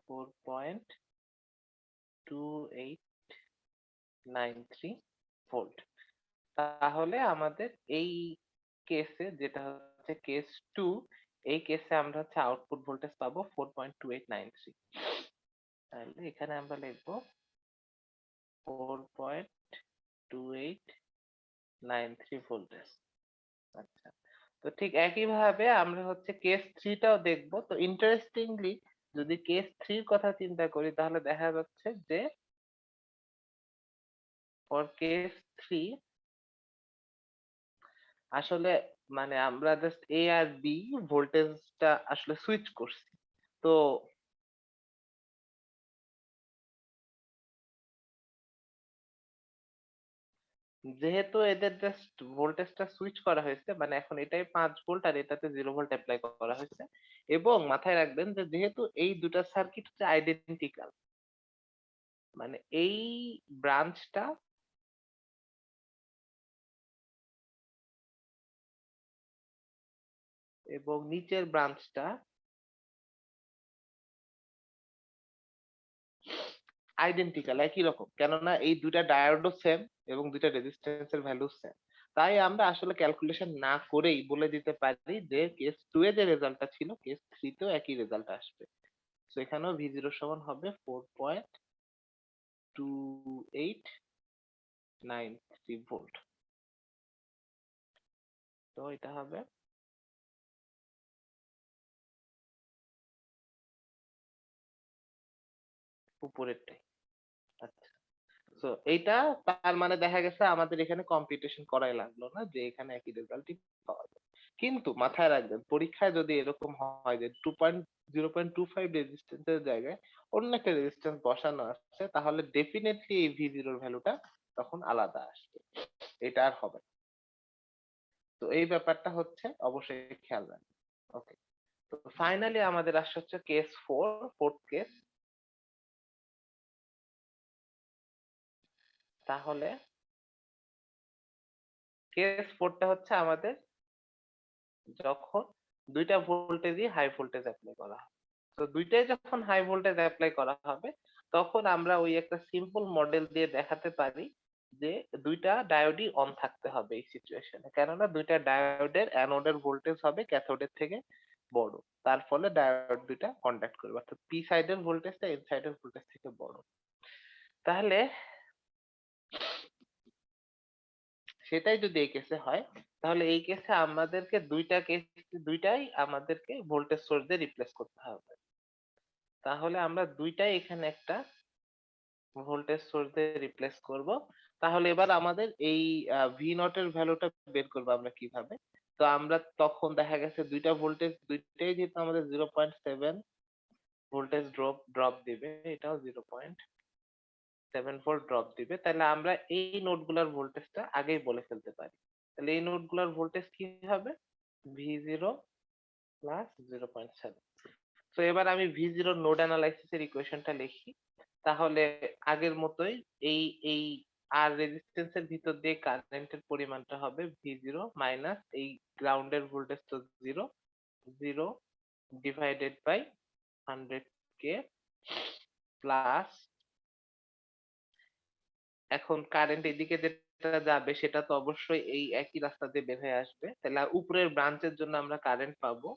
4.2893 ভোল্ট। তাহলে আমাদের এই কেসে, যেটা হচ্ছে কেস 2, এই কেসে আমরা হচ্ছে আউটপুট ভোল্টেজ পাবো 4.2893। তাহলে এখানে আমরা লিখবো 4.2893 ভোল্টেজ। আচ্ছা, তো ঠিক একই ভাবে আমরা হচ্ছে কেস 3 টাও দেখবো। তো ইন্টারেস্টিংলি যদি কেস 3 এর কথা চিন্তা করি তাহলে দেখা যাচ্ছে যে ফর কেস 3 আসলে মানে আমরা জাস্ট এ আর বি ভোল্টেজটা আসলে সুইচ করছি। তো যেহেতু এদের জাস্ট ভোল্টেজটা সুইচ করা হয়েছে, মানে এখন এটাই 5 ভোল্ট আর এটাতে 0 ভোল্ট অ্যাপ্লাই করা হয়েছে, এবং মাথায় রাখবেন যে যেহেতু এই দুটা সার্কিট হচ্ছে আইডেন্টিক্যাল, মানে এই ব্রাঞ্চটা এবং নিচের ব্রাঞ্চটা আইডেন্টিক্যাল, একই রকম, কেননা এই দুইটা ডায়োডও সেম এবং দুইটা রেজিস্ট্যান্সের ভ্যালু সেম। তাই আমরা আসলে ক্যালকুলেশন না করেই বলে দিতে পারি যে কেস 2 এ যে রেজাল্টটা ছিল কেস 3 তেও একই রেজাল্ট আসবে। তো এখানেও V0 সমান হবে 4.2893 ভোল্ট। তো এটা হবে উপরেরটাই। আচ্ছা, তো এইটা তার মানে দেখা গেছে আমাদের এখানে কম্পিটিশন করাই লাগলো না, যে এখানে একই রেজাল্টই পাওয়া যায়। কিন্তু মাথায় রাখবেন পরীক্ষায় যদি এরকম হয় যে 0.25 রেজিস্ট্যান্সের জায়গায় অন্য একটা রেজিস্ট্যান্স বসানো আসছে, তাহলে ডেফিনেটলি এই V0 এর ভ্যালুটা তখন আলাদা আসবে, এটা আর হবে না। তো এই ব্যাপারটা হচ্ছে অবশ্যই খেয়াল রাখবেন। ওকে, তো ফাইনালি আমাদের আসছে হচ্ছে কেস 4, ফোর্থ কেস। তাহলে কেস 4টা হচ্ছে আমাদের যখন দুইটা ভোল্টেজই হাই ভোল্টেজ অ্যাপ্লাই করা হয়। তো দুইটাই যখন হাই ভোল্টেজ অ্যাপ্লাই করা হবে, তখন আমরা ওই একটা সিম্পল মডেল দিয়ে দেখাতে পারি যে দুইটা ডায়োডই অন থাকতে হবে এই সিচুয়েশনে, কেননা দুইটা ডায়োডের অ্যানোডের ভোল্টেজ হবে ক্যাথোডের থেকে বড়। তার ফলে ডায়োড দুইটা কন্ট্যাক্ট করবে, অর্থাৎ পি সাইডের ভোল্টেজটা এন সাইডের ভোল্টেজ থেকে বড়। তাহলে সেটাই যদি এই কেসে হয়, তাহলে এই কেসে আমাদেরকে দুইটাই আমাদেরকে ভোল্টেজ সোর্স দিয়ে রিপ্লেস করতে হবে। তাহলে আমরা দুইটাই এখানে একটা ভোল্টেজ সোর্স দিয়ে রিপ্লেস করব। তাহলে এবার আমাদের এই ভি নট এর ভ্যালুটা বের করবো আমরা কিভাবে? তো আমরা তখন দেখা গেছে দুইটাই যেহেতু আমাদের 0.7 ভোল্টেজ ড্রপ দিবে, এটাও 0.7 ভোল্ট ড্রপ দিবে, তাহলে আমরা এই নোডগুলোর ভোল্টেজটা আগেই বলে ফেলতে পারি। তাহলে এই নোডগুলোর ভোল্টেজ কি হবে? V0 plus 0.7। তো এবার আমি V0 নোড অ্যানালাইসিসের ইকুয়েশনটা লিখি। তাহলে আগের মতোই এই এই আর রেজিস্ট্যান্সের ভিতর দিয়ে কারেন্টের পরিমাণটা হবে V0 মাইনাস এই গ্রাউন্ডের ভোল্টেজ তো 0 ডিভাইডেড বাই 100K প্লাস, এখন কারেন্ট এদিকে যেটা যাবে সেটা তো অবশ্যই এই একই রাস্তা দিয়ে বের হয়ে আসবে, তাহলে উপরের ব্রাঞ্চের জন্য আমরা কারেন্ট পাবো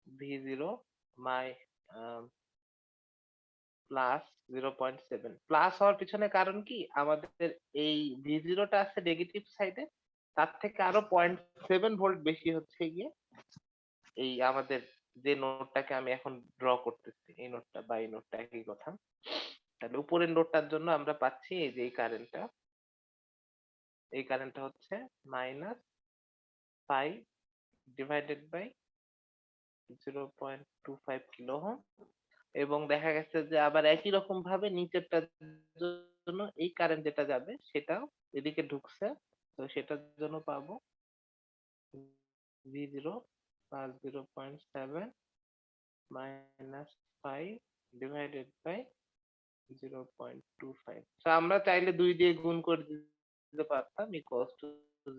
V0 মাই প্লাস 0.7। প্লাস হওয়ার পিছনে কারণ কি, আমাদের এই V0টা আছে নেগেটিভ সাইডে, তার থেকে আরো 0.7 ভোল্ট বেশি হচ্ছে গিয়ে এই আমাদের যে নোডটাকে আমি এখন ড্র করতেছি, এই নোডটা বা এই নোডটা একই কথা। তাহলে উপরের নোডটার জন্য আমরা পাচ্ছি এই যে এই কারেন্টটা হচ্ছে -5 ডিভাইডেড বাই 0.25 কিলো ওহম। এবং দেখা গেছে যে আবার একই রকম ভাবে নিচেরটার জন্য এই কারেন্ট যেটা যাবে সেটাও এদিকে ঢুকছে, তো সেটার জন্য পাবো V0 plus 0.7 minus 5 divided by 0.25। তো আমরা চাইলে 2 দিয়ে গুণ করে দিতে পারতাম ইকুয়ালস টু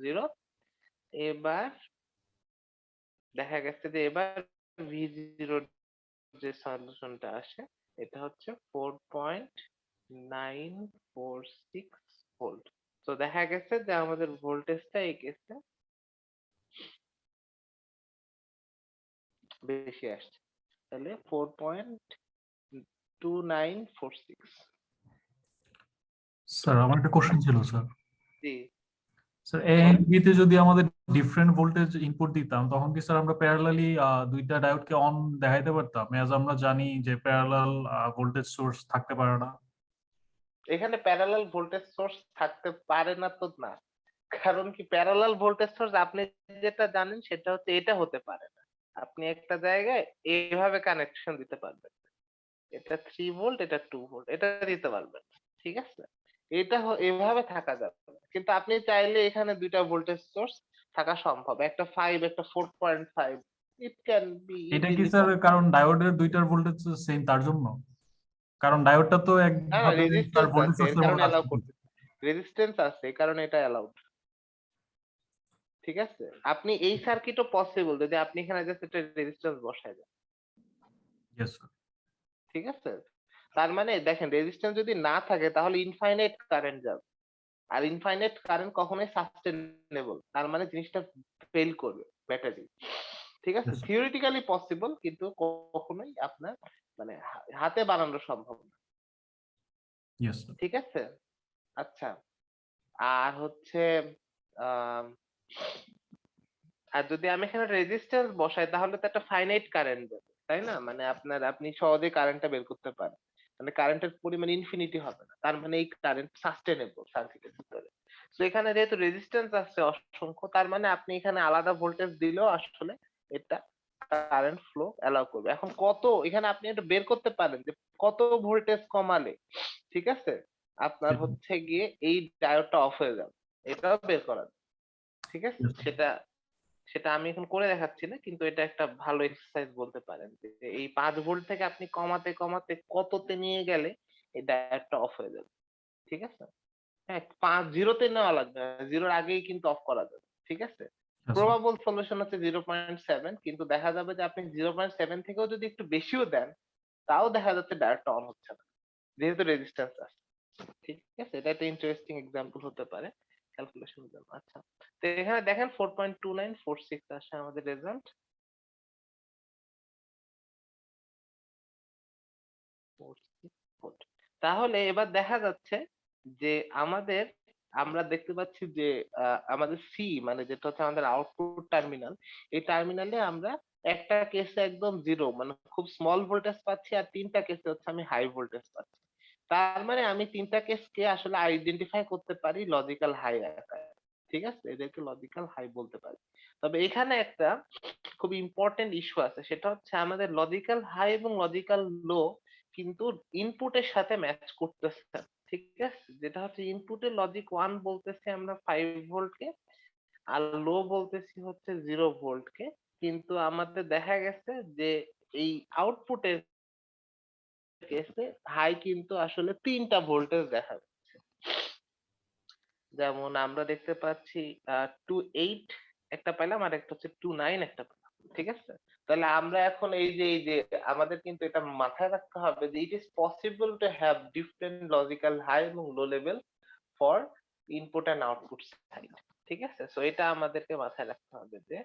0। এবার দেখা গেছে যে এবার V0 যে সলিউশনটা আসে এটা হচ্ছে 4.946 ভোল্ট। তো দেখা গেছে যে আমাদের ভোল্টেজটা এই কেসে বেশি আসছে, তাহলে 4.2946। স্যার আমার একটা কোশ্চেন ছিল স্যার। জি স্যার এ এন্ড বলেন। বি তে যদি আমাদের ডিফারেন্ট ভোল্টেজ ইনপুট দিতাম তখন কি স্যার আমরা প্যারালালি দুইটা ডায়োডকে অন দেখাইতে পারতাম, এজ আমরা জানি যে প্যারালাল ভোল্টেজ সোর্স থাকতে পারে না? এখানে প্যারালাল ভোল্টেজ সোর্স থাকতে পারে না তো না, কারণ কি প্যারালাল ভোল্টেজ সোর্স আপনি যেটা জানেন সেটা হচ্ছে এটা হতে পারে না। আপনি একটা জায়গায় এইভাবে কানেকশন দিতে পারবেন, এটা 3 ভোল্ট এটা 2 ভোল্ট এটা দিতে পারবেন, ঠিক আছে? এভাবে থাকা যাবে না। কিন্তু আপনি চাইলে এখানে দুইটা ভোল্টেজ সোর্স থাকা সম্ভব, একটা 5 একটা 4.5, ইট ক্যান বি এটা কি ইজিলি স্যার পসিবল। কারণ ডায়োডের দুইটার ভোল্টেজ সেম তার জন্য? কারণ ডায়োডটা তো না না, একভাবে তার রেজিস্ট্যান্স ভোল্টেজ আছে এর সোর্সের মতো কারণে কাজ অ্যালাউ করতেছে। করতে, রেজিস্ট্যান্স আছে এই কারণে এটা অ্যালাউড, ঠিক আছে? আপনি এই সার্কিটও পসিবল যদি আপনি এখানে জাস্ট একটা রেজিস্ট্যান্স বসায় দেন, ইয়েস স্যার। ঠিক আছে? তার মানে দেখেন রেজিস্ট্যান্স যদি না থাকে তাহলে ইনফাইনাইট কারেন্ট যাবে, আর ইনফাইনাইট কারেন্ট কখনোই সাস্টেনেবল, তার মানে জিনিসটা ফেল করবে ব্যাটারি, ঠিক আছে? Yes sir. থিওরিটিক্যালি পসিবল কিন্তু কখনোই আপনার মানে হাতে বানানো সম্ভব না, ইয়েস স্যার। ঠিক আছে? আচ্ছা, আর হচ্ছে আম, আর যদি আমি এখানে রেজিস্ট্যান্স বসাই তাহলে তো একটা ফাইনাইট কারেন্ট যাবে, তাই না? মানে আপনি সহজে কারেন্টটা বের করতে পারেন, মানে কারেন্টের পরিমাণ ইনফিনিটি হবে না, তার মানে এই কারেন্ট সাস্টেনেবল সার্কিটের ভিতরে। তো এখানে যেহেতু রেজিস্ট্যান্স আছে অসংখ্য, তার মানে আপনি এখানে আলাদা ভোল্টেজ দিলেও আসলে এটা কারেন্ট ফ্লো অ্যালাউ করবে। এখন কত, এখানে আপনি এটা বের করতে পারেন যে কত ভোল্টেজ কমালে, ঠিক আছে, আপনার হচ্ছে গিয়ে এই ডায়োডটা অফ হয়ে যাবে, এটাও বের করা যায়। ঠিক আছে? Yes, sir. সেটা সেটা আমি এখন করে দেখাচ্ছি না, কিন্তু এটা একটা ভালো এক্সারসাইজ বলতে পারেন যে এই 5 ভোল্ট থেকে আপনি কমাতে কমাতে কততে নিয়ে গেলে এই ডায়োডটা অফ হয়ে যাবে। ঠিক আছে? হ্যাঁ, 5 তে নেওয়া লাগবে না। 0 এর আগেই কিন্তু অফ করা যাবে। ঠিক আছে? Yes, sir. প্রবাবল সলিউশন হচ্ছে 0.7, কিন্তু দেখা যাবে যে আপনি 0.7 থেকেও যদি একটু বেশিও দেন, তাও দেখা যাচ্ছে ডায়োডটা অন হচ্ছে না। যেহেতু রেজিস্ট্যান্স আছে। ঠিক আছে? এটা একটা ইন্টারেস্টিং এক্সাম্পল হতে পারে ক্যালকুলেশনের জন্য। আচ্ছা। তো এখানে দেখেন 4.2946 আসে আমাদের রেজাল্ট। 46 ভোল্ট। তাহলে এবার দেখা যাচ্ছে যে আমাদের আমরা দেখতে পাচ্ছি যে আমাদের সি মানে যেটা হচ্ছে আমাদের আউটপুট টার্মিনাল, এই টার্মিনালে আমরা একটা কেসে একদম 0 মানে খুব স্মল ভোল্টেজ পাচ্ছি, আর 3টা কেসে হচ্ছে আমি হাই ভোল্টেজ পাচ্ছি। তার মানে আমি 3টা কেসকে আসলে আইডেন্টিফাই করতে পারি লজিক্যাল হাই আকারে। ঠিক আছে? এদেরকে লজিক্যাল হাই বলতে পারি। তবে এখানে একটা খুব ইম্পর্টেন্ট ইস্যু আছে, সেটা হচ্ছে আমাদের লজিক্যাল হাই এবং লজিক্যাল লো কিন্তু ইনপুটের সাথে ম্যাচ করতেছে না। ঠিক আছে? যেটা হচ্ছে ইনপুটের লজিক 1 বলতেছি আমরা 5 ভোল্টকে, আর লো বলতেছি হচ্ছে 0 ভোল্টকে। কিন্তু আমাদের দেখা গেছে যে এই আউটপুটের কেসে হাই কিন্তু আসলে 3টা ভোল্টেজ দেখা যাচ্ছে। যেমন আমরা দেখতে পাচ্ছি 28 একটা পেলাম, আর একটা হচ্ছে 29 একটা পেলাম। ঠিক আছে? তাহলে আমরা এখন এই যে আমাদের কিন্তু এটা মাথায় রাখতে হবে যে it is possible to have different logical high এবং low level for input and output side. ঠিক আছে? সো এটা আমাদেরকে মাথায় রাখতে হবে যে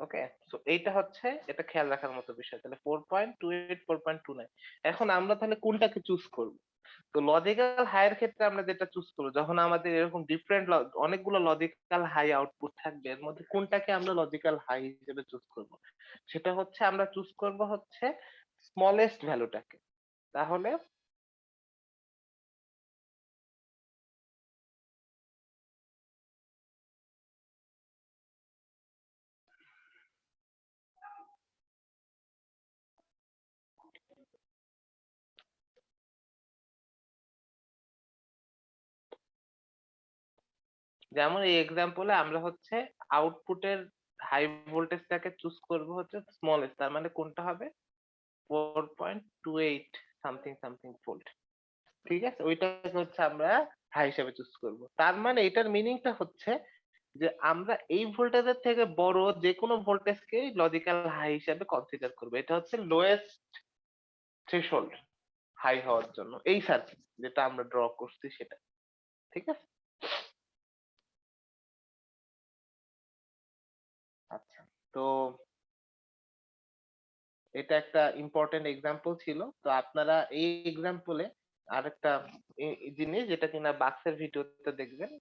ওকে। সো এইটা হচ্ছে এটা খেয়াল রাখার মতো বিষয়। তাহলে 4.28 4.29, এখন আমরা তাহলে কোনটাকে চুজ করব? তো লজিক্যাল হাই এর ক্ষেত্রে আমরা যেটা চুজ করবো, যখন আমাদের এরকম ডিফারেন্ট অনেকগুলো লজিক্যাল হাই আউটপুট থাকবে, এর মধ্যে কোনটাকে আমরা লজিক্যাল হাই হিসেবে চুজ করব? সেটা হচ্ছে আমরা চুজ করব হচ্ছে স্মলেস্ট ভ্যালুটাকে। তাহলে যেমন এই এক্সাম্পলে আমরা হচ্ছে আউটপুটের হাই ভোল্টেজটাকে চুজ করব হচ্ছে স্মলেস্ট, তার মানে কোনটা হবে 4.28 সামথিং সামথিং ভোল্ট। ঠিক আছে? ওইটাকে হচ্ছে আমরা হাই হিসেবে চুজ করব। তার মানে এটার মিনিংটা হচ্ছে যে আমরা এই ভোল্টেজের থেকে বড় যেকোনো ভোল্টেজকে লজিক্যাল হাই হিসেবে কনসিডার করব। এটা হচ্ছে লোয়েস্ট থ্রেশহোল্ড হাই হওয়ার জন্য এই সার্কিট যেটা আমরা ড্র করছি সেটা। ঠিক আছে? আচ্ছা। তো এটা একটা ইম্পর্টেন্ট এক্সাম্পল ছিল। তো আপনারা এই এক্সাম্পলে আরেকটা জিনিস যেটা কিনা বাক্সের ভিডিওতে দেখবেন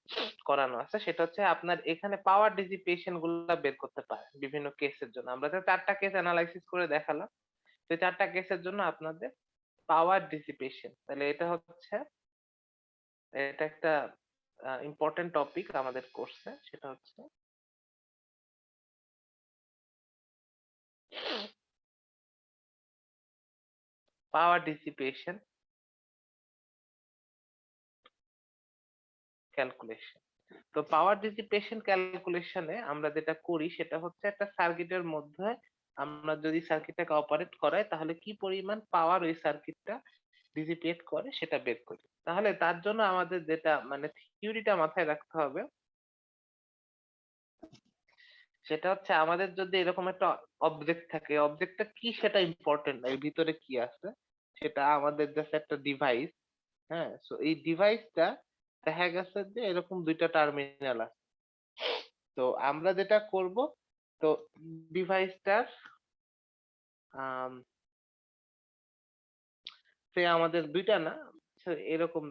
করানো আছে, সেটা হচ্ছে আপনার এখানে পাওয়ার ডিসিপেশন গুলা বের করতে পারেন বিভিন্ন কেসের জন্য। আমরা তো 4টা কেস অ্যানালাইসিস করে দেখালাম। তো 4টা কেসের জন্য আপনাদের পাওয়ার ডিসিপেশন, তাহলে এটা হচ্ছে এটা একটা ইম্পর্টেন্ট টপিক আমাদের কোর্সে, সেটা হচ্ছে পাওয়ার ডিসিপেশন ক্যালকুলেশন। তো পাওয়ার ডিসিপেশন ক্যালকুলেশনে আমরা যেটা করি সেটা হচ্ছে একটা সার্কিটের মধ্যে আমরা যদি সার্কিটটাকে অপারেট করাই, তাহলে কি পরিমাণ পাওয়ার ওই সার্কিটটা ডিসিপেট করে সেটা বের করি। তাহলে তার জন্য আমাদের যেটা মানে থিওরিটা মাথায় রাখতে হবে, সেটা হচ্ছে আমাদের যদি এরকম একটা অবজেক্ট থাকে, অবজেক্টটা কি সেটা ইম্পর্টেন্ট না, এর ভিতরে কি আছে সেটা আমাদের জাস্ট একটা ডিভাইস। হ্যাঁ, সো এই ডিভাইসটা দেখা গেছে যে এরকম 2টা টার্মিনাল আছে। তো আমরা যেটা করব, তো ডিভাইসটার সে আমাদের 2টা না, এরকম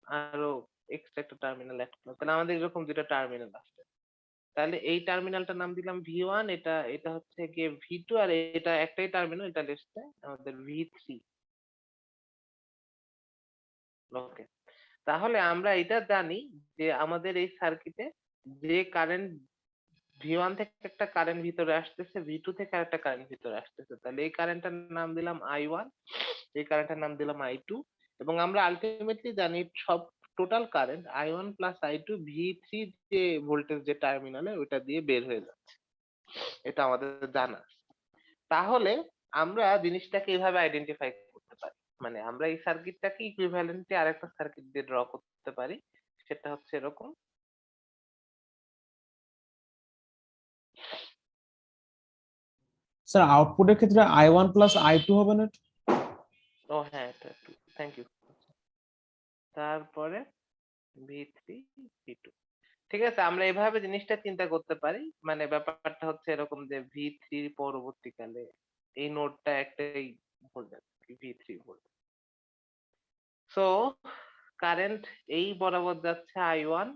আরো এক্সট্রা একটা টার্মিনাল অ্যাড করলাম, তাহলে আমাদের এরকম 2টা টার্মিনাল আছে। তাহলে এই টার্মিনালটার নাম দিলাম V1, এটা এটা হচ্ছে গিয়ে V2, আর এটা একটাই টার্মিনাল, এটা লিখছে আমাদের V3। ওকে, তাহলে আমরা এটা জানি যে আমাদের এই সার্কিটে যে কারেন্ট V1 থেকে একটা কারেন্ট ভিতরে আসতেছে, V2 থেকে আরেকটা কারেন্ট ভিতরে আসতেছে, তাহলে এই কারেন্টটার নাম দিলাম I1, এই কারেন্টের নাম দিলাম I2, এবং আমরা আলটিমেটলি জানি সব total current I1 plus I2 V3 যে ভোল্টেজ যে টার্মিনালে ওইটা দিয়ে বের হয়ে যাচ্ছে, এটা আমাদের জানা। তাহলে আমরা জিনিসটাকে এইভাবে আইডেন্টিফাই করতে পারি, মানে আমরা এই সার্কিটটাকে ইকুইভ্যালেন্টলি আরেকটা সার্কিট দিয়ে ড্র করতে পারি, সেটা হচ্ছে এরকম। স্যার আউটপুটের ক্ষেত্রে I1 প্লাস I2 হবে না? ও হ্যাঁ, এটা একটু থ্যাংক ইউ। তারপরে V3 V2, ঠিক আছে, আমরা এভাবে জিনিসটা চিন্তা করতে পারি, মানে ব্যাপারটা হচ্ছে এরকম যে V3 পরবর্তীকালে এই নোডটা একটাই voltage V3 volt. So current এই বরাবর যাচ্ছে I1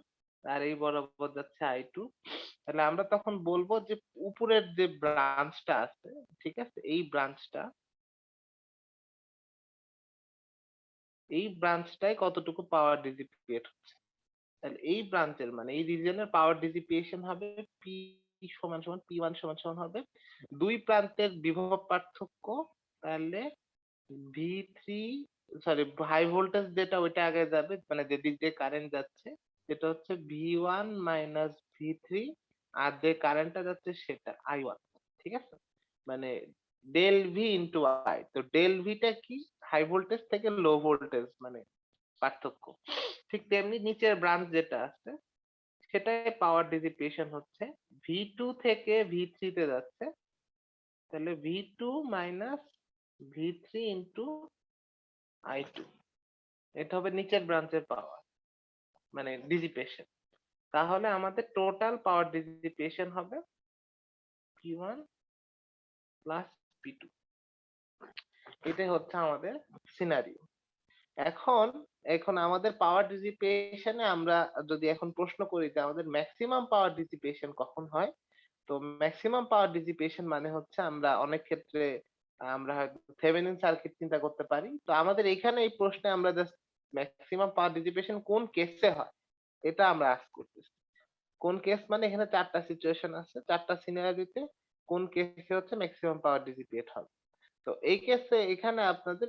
আর এই বরাবর যাচ্ছে I2, তাহলে আমরা তখন বলবো যে উপরের যে ব্রাঞ্চটা আছে, ঠিক আছে, এই ব্রাঞ্চটায় কতটুকু পাওয়ার ডিসিপিয়েট হচ্ছে। তাহলে এই ব্রাঞ্চের মানে এই রিজিয়নের পাওয়ার ডিসিপিয়েশন হবে P সমান সমান P1 সমান সমান হবে দুই প্রান্তের বিভব পার্থক্য। তাহলে V3, সরি, হাই ভোল্টেজ যেটা ওইটা আগে যাবে, মানে যেদিক দিয়ে কারেন্ট যাচ্ছে সেটা হচ্ছে V1 মাইনাস V3, আর যে কারেন্টটা যাচ্ছে সেটা I1, ঠিক আছে, মানে ডেল ভি ইন্টু আই। তো ডেল ভিটা কি, হাই ভোল্টেজ থেকে লো ভোল্টেজ মানে পার্থক্য। ঠিক তেমনি নিচের ব্রাঞ্চ যেটা আছে সেটাই পাওয়ার ডিসিপেশন হচ্ছে V2 থেকে V3 তে যাচ্ছে, তাহলে V2 minus V3 into I2, এটা হবে নিচের ব্রাঞ্চের পাওয়ার মানে ডিসিপেশন। তাহলে আমাদের টোটাল পাওয়ার ডিসিপেশন হবে P1 প্লাস P2, এটাই হচ্ছে আমাদের সিনারিও। এখন এখন আমাদের পাওয়ার ডিসিপেশনে আমরা যদি এখন প্রশ্ন করি যে আমাদের ম্যাক্সিমাম পাওয়ার ডিসিপেশন কখন হয়, তো ম্যাক্সিমাম পাওয়ার ডিসিপেশন মানে হচ্ছে আমরা অনেক ক্ষেত্রে আমরা হয়তো থেভেনিন সার্কিট চিন্তা করতে পারি। তো আমাদের এখানে এই প্রশ্নে আমরা জাস্ট ম্যাক্সিমাম পাওয়ার ডিসিপেশন কোন কেসে হয় এটা আমরা আস্ক করতেছি। কোন কেস মানে এখানে চারটা সিচুয়েশন আছে, চারটা সিনারিওতে কোন কেসে হচ্ছে ম্যাক্সিমাম পাওয়ার ডিসিপেট হবে। তো এই কেসে এখানে আপনাদের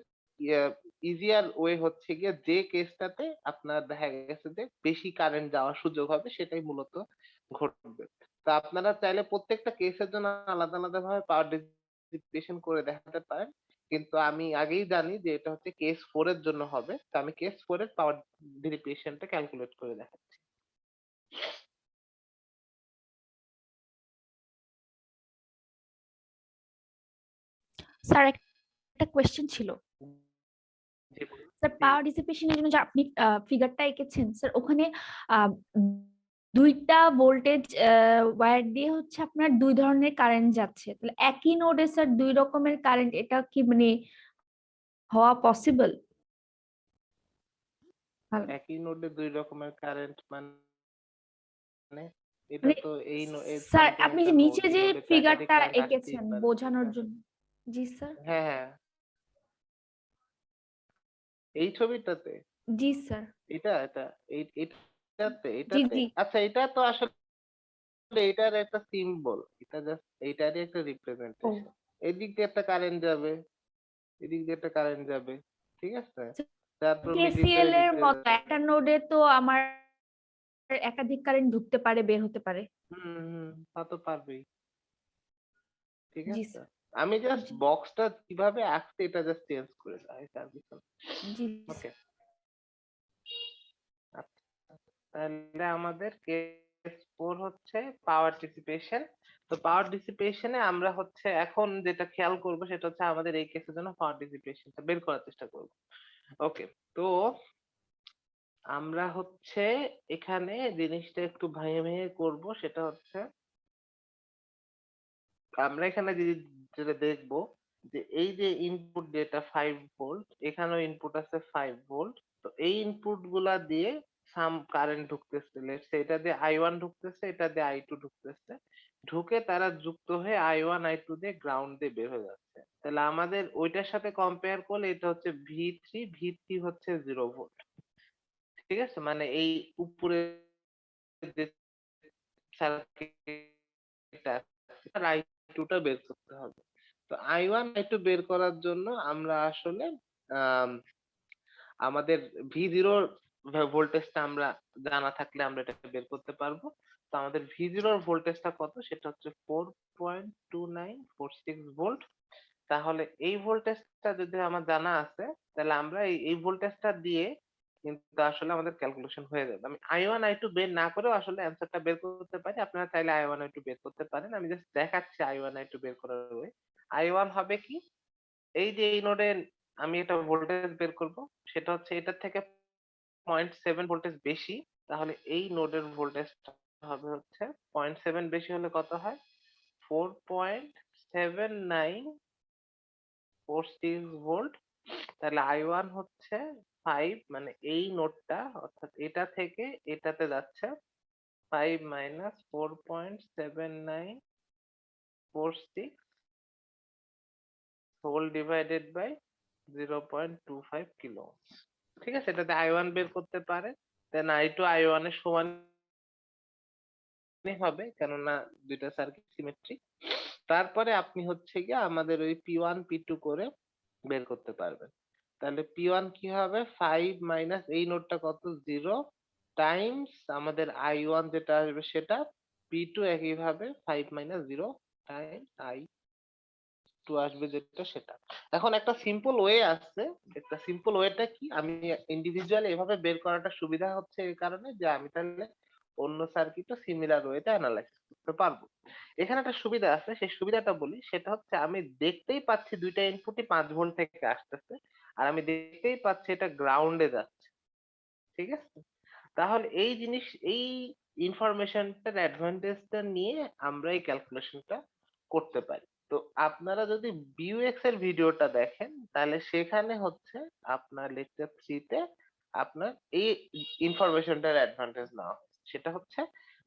ইজিয়ার ওয়ে হচ্ছে গিয়ে যে কেসটাতে আপনার দেখা গেছে যে বেশি কারেন্ট যাওয়ার সুযোগ হবে সেটাই মূলত ঘটবে। তো আপনারা চাইলে প্রত্যেকটা কেসের জন্য আলাদা আলাদা ভাবে পাওয়ার ডিসিপেশন করে দেখাতে পারেন, কিন্তু আমি আগেই জানি যে এটা হচ্ছে কেস 4 এর জন্য হবে, তো আমি কেস 4 এর পাওয়ার ডিসিপেশনটা ক্যালকুলেট করে দেখাচ্ছি। স্যার একটা কোয়েশ্চেন ছিল। জি বলুন। স্যার জি। পাওয়ার ডিসিপেশনের জন্য যে আপনি ফিগারটা এঁকেছেন স্যার, ওখানে আহ, দুইটা ভোল্টেজ ওয়্যার দিয়ে হচ্ছে আপনার দুই ধরনের কারেন্ট যাচ্ছে, তাহলে একই নোডে স্যার দুই রকমের কারেন্ট, এটা কি মানে হওয়া পসিবল? একই নোডে দুই রকমের কারেন্ট মানে এটা মানে তো এই স্যার সামথিং আপনি একটা যে নোড, নিচে এই যে নোডে তো একাধিক ফিগারটা কারেন্ট আসতেই এঁকেছেন পারে, ঠিক বোঝানোর আছে? জন্য। জি স্যার। হ্যাঁ হ্যাঁ, এই ছবিটাতে জি স্যার। এটা এটা এটাতে জি এটাতে জি আচ্ছা, এটা তো আসলে এটার একটা সিম্বল, এটা জাস্ট এইটারই একটা ও রিপ্রেজেন্টেশন। এদিক দিয়ে একটা কারেন্ট যাবে, এদিক দিয়ে একটা কারেন্ট যাবে, ঠিক আছে, তারপর মিডিলটা কেসিএল এদিক এর দিয়ে মতো যাবে। একটা নোডে তো আমার একাধিক কারেন্ট ঢুকতে পারে, বের হতে পারে। তা তো পারবেই, ঠিক জি আছে। স্যার। আমি জাস্ট জি বক্সটা কিভাবে আঁকতে এটা জাস্ট চেঞ্জ করে দেয় তার পিছনে। জি ওকে, আচ্ছা, তাহলে আমাদের কেস 4 হচ্ছে পাওয়ার ডিসিপেশন। তো পাওয়ার ডিসিপেশনে আমরা হচ্ছে এখন যেটা খেয়াল করব সেটা হচ্ছে আমাদের এই কেসের জন্য পাওয়ার ডিসিপেশনটা বের করার চেষ্টা করব। ওকে, তো আমরা হচ্ছে এখানে জিনিসটা একটু ভেঙে ভেঙে করব, সেটা হচ্ছে আমরা এখানে যেটা দেখব যে এই যে ইনপুট যেটা 5 ভোল্ট, এখানেও ইনপুট আছে 5 ভোল্ট, তো এই ইনপুট গুলা দিয়ে সাম কারেন্ট ঢুকতেছে, লেটস সে এটা দিয়ে I1 ঢুকতেছে, এটা দিয়ে I2 ঢুকতেছে, ঢুকে তারা যুক্ত হয়ে I1 I2 দিয়ে গ্রাউন্ড দিয়ে বের হয়ে যাচ্ছে। তাহলে আমাদের ওইটার সাথে কম্পেয়ার করলে এটা হচ্ছে V3 হচ্ছে 0 ভোল্ট। ঠিক আছে, মানে এই উপরে যে সার্কিটটা I2 টা বের করতে হবে। তো I1 I2 বের করার জন্য আমরা আসলে আম, আমাদের V0 ভোল্টেজটা আমরা জানা থাকলে আমরা এটা বের করতে পারবো। তো আমাদের V0 ভোল্টেজটা কত, সেটা হচ্ছে 4.2946 ভোল্ট। তাহলে এই ভোল্টেজটা যদি আমার জানা আছে, তাহলে আমরা এই ভোল্টেজটা দিয়ে কিন্তু আসলে আমাদের ক্যালকুলেশন হয়ে যাবে। আমি I1 I2 বের না করেও আসলে অ্যান্সারটা বের করতে পারি। আপনারা চাইলে I1 I2 বের করতে পারেন, আমি জাস্ট দেখাচ্ছি I1 I2 বের করার ওয়ে। I1 হবে কি, এই যে এই নোডে আমি এটা ভোল্টেজ বের করব, সেটা হচ্ছে এটার থেকে 0.7 ভোল্টেজ বেশি। তাহলে এই নোডের ভোল্টেজটা হবে হচ্ছে 0.7 বেশি হলে কত হয়, 4.7946 ভোল্ট। তাহলে I1 হচ্ছে 5, মানে এই নোডটা অর্থাৎ এটা থেকে এটাতে যাচ্ছে 5 minus 4.7946 whole divided by 0.25 kilo. ঠিক আছে, এটাতে I1 বের করতে পারে, দেন I2 I1 এর সমান হবে, কেননা দুইটা সার্কিট সিমেট্রিক। তারপরে আপনি হচ্ছে গিয়ে আমাদের ওই P1 P2 করে বের করতে পারবেন। তাহলে P1 কি হবে, 5 মাইনাস এই নোটটা কত, 0 টাইমস আমাদের I1 যেটা আসবে সেটা, P2 একইভাবে 5 মাইনাস 0 টাইমস I2 আসবে যেটা সেটা। এখন একটা সিম্পল ওয়ে আছে, একটা সিম্পল ওয়েটা কি, আমি ইন্ডিভিজুয়ালি এভাবে বের করাটা সুবিধা হচ্ছে এই কারণে যে আমি তাহলে অন্য সার্কিটও সিমিলার ওয়েতে অ্যানালাইসিস করতে পারবো। এখানে একটা সুবিধা আছে, সেই সুবিধাটা বলি, সেটা হচ্ছে আমি দেখতেই পাচ্ছি দুইটা ইনপুটই 5 ভোল্ট থেকে আসতেছে, আর আমি দেখতেই পাচ্ছি এটা গ্রাউন্ডে যাচ্ছে। ঠিক আছে, তাহলে এই জিনিস, এই ইনফরমেশনটার অ্যাডভান্টেজটা নিয়ে আমরা এই ক্যালকুলেশনটা করতে পারি। তো আপনারা যদি বিইউএক্স এর ভিডিওটা দেখেন, তাহলে সেখানে হচ্ছে আপনার লেকচার 3 তে আপনার এই ইনফরমেশনটার অ্যাডভান্টেজ নেওয়া হয়। সেটা হচ্ছে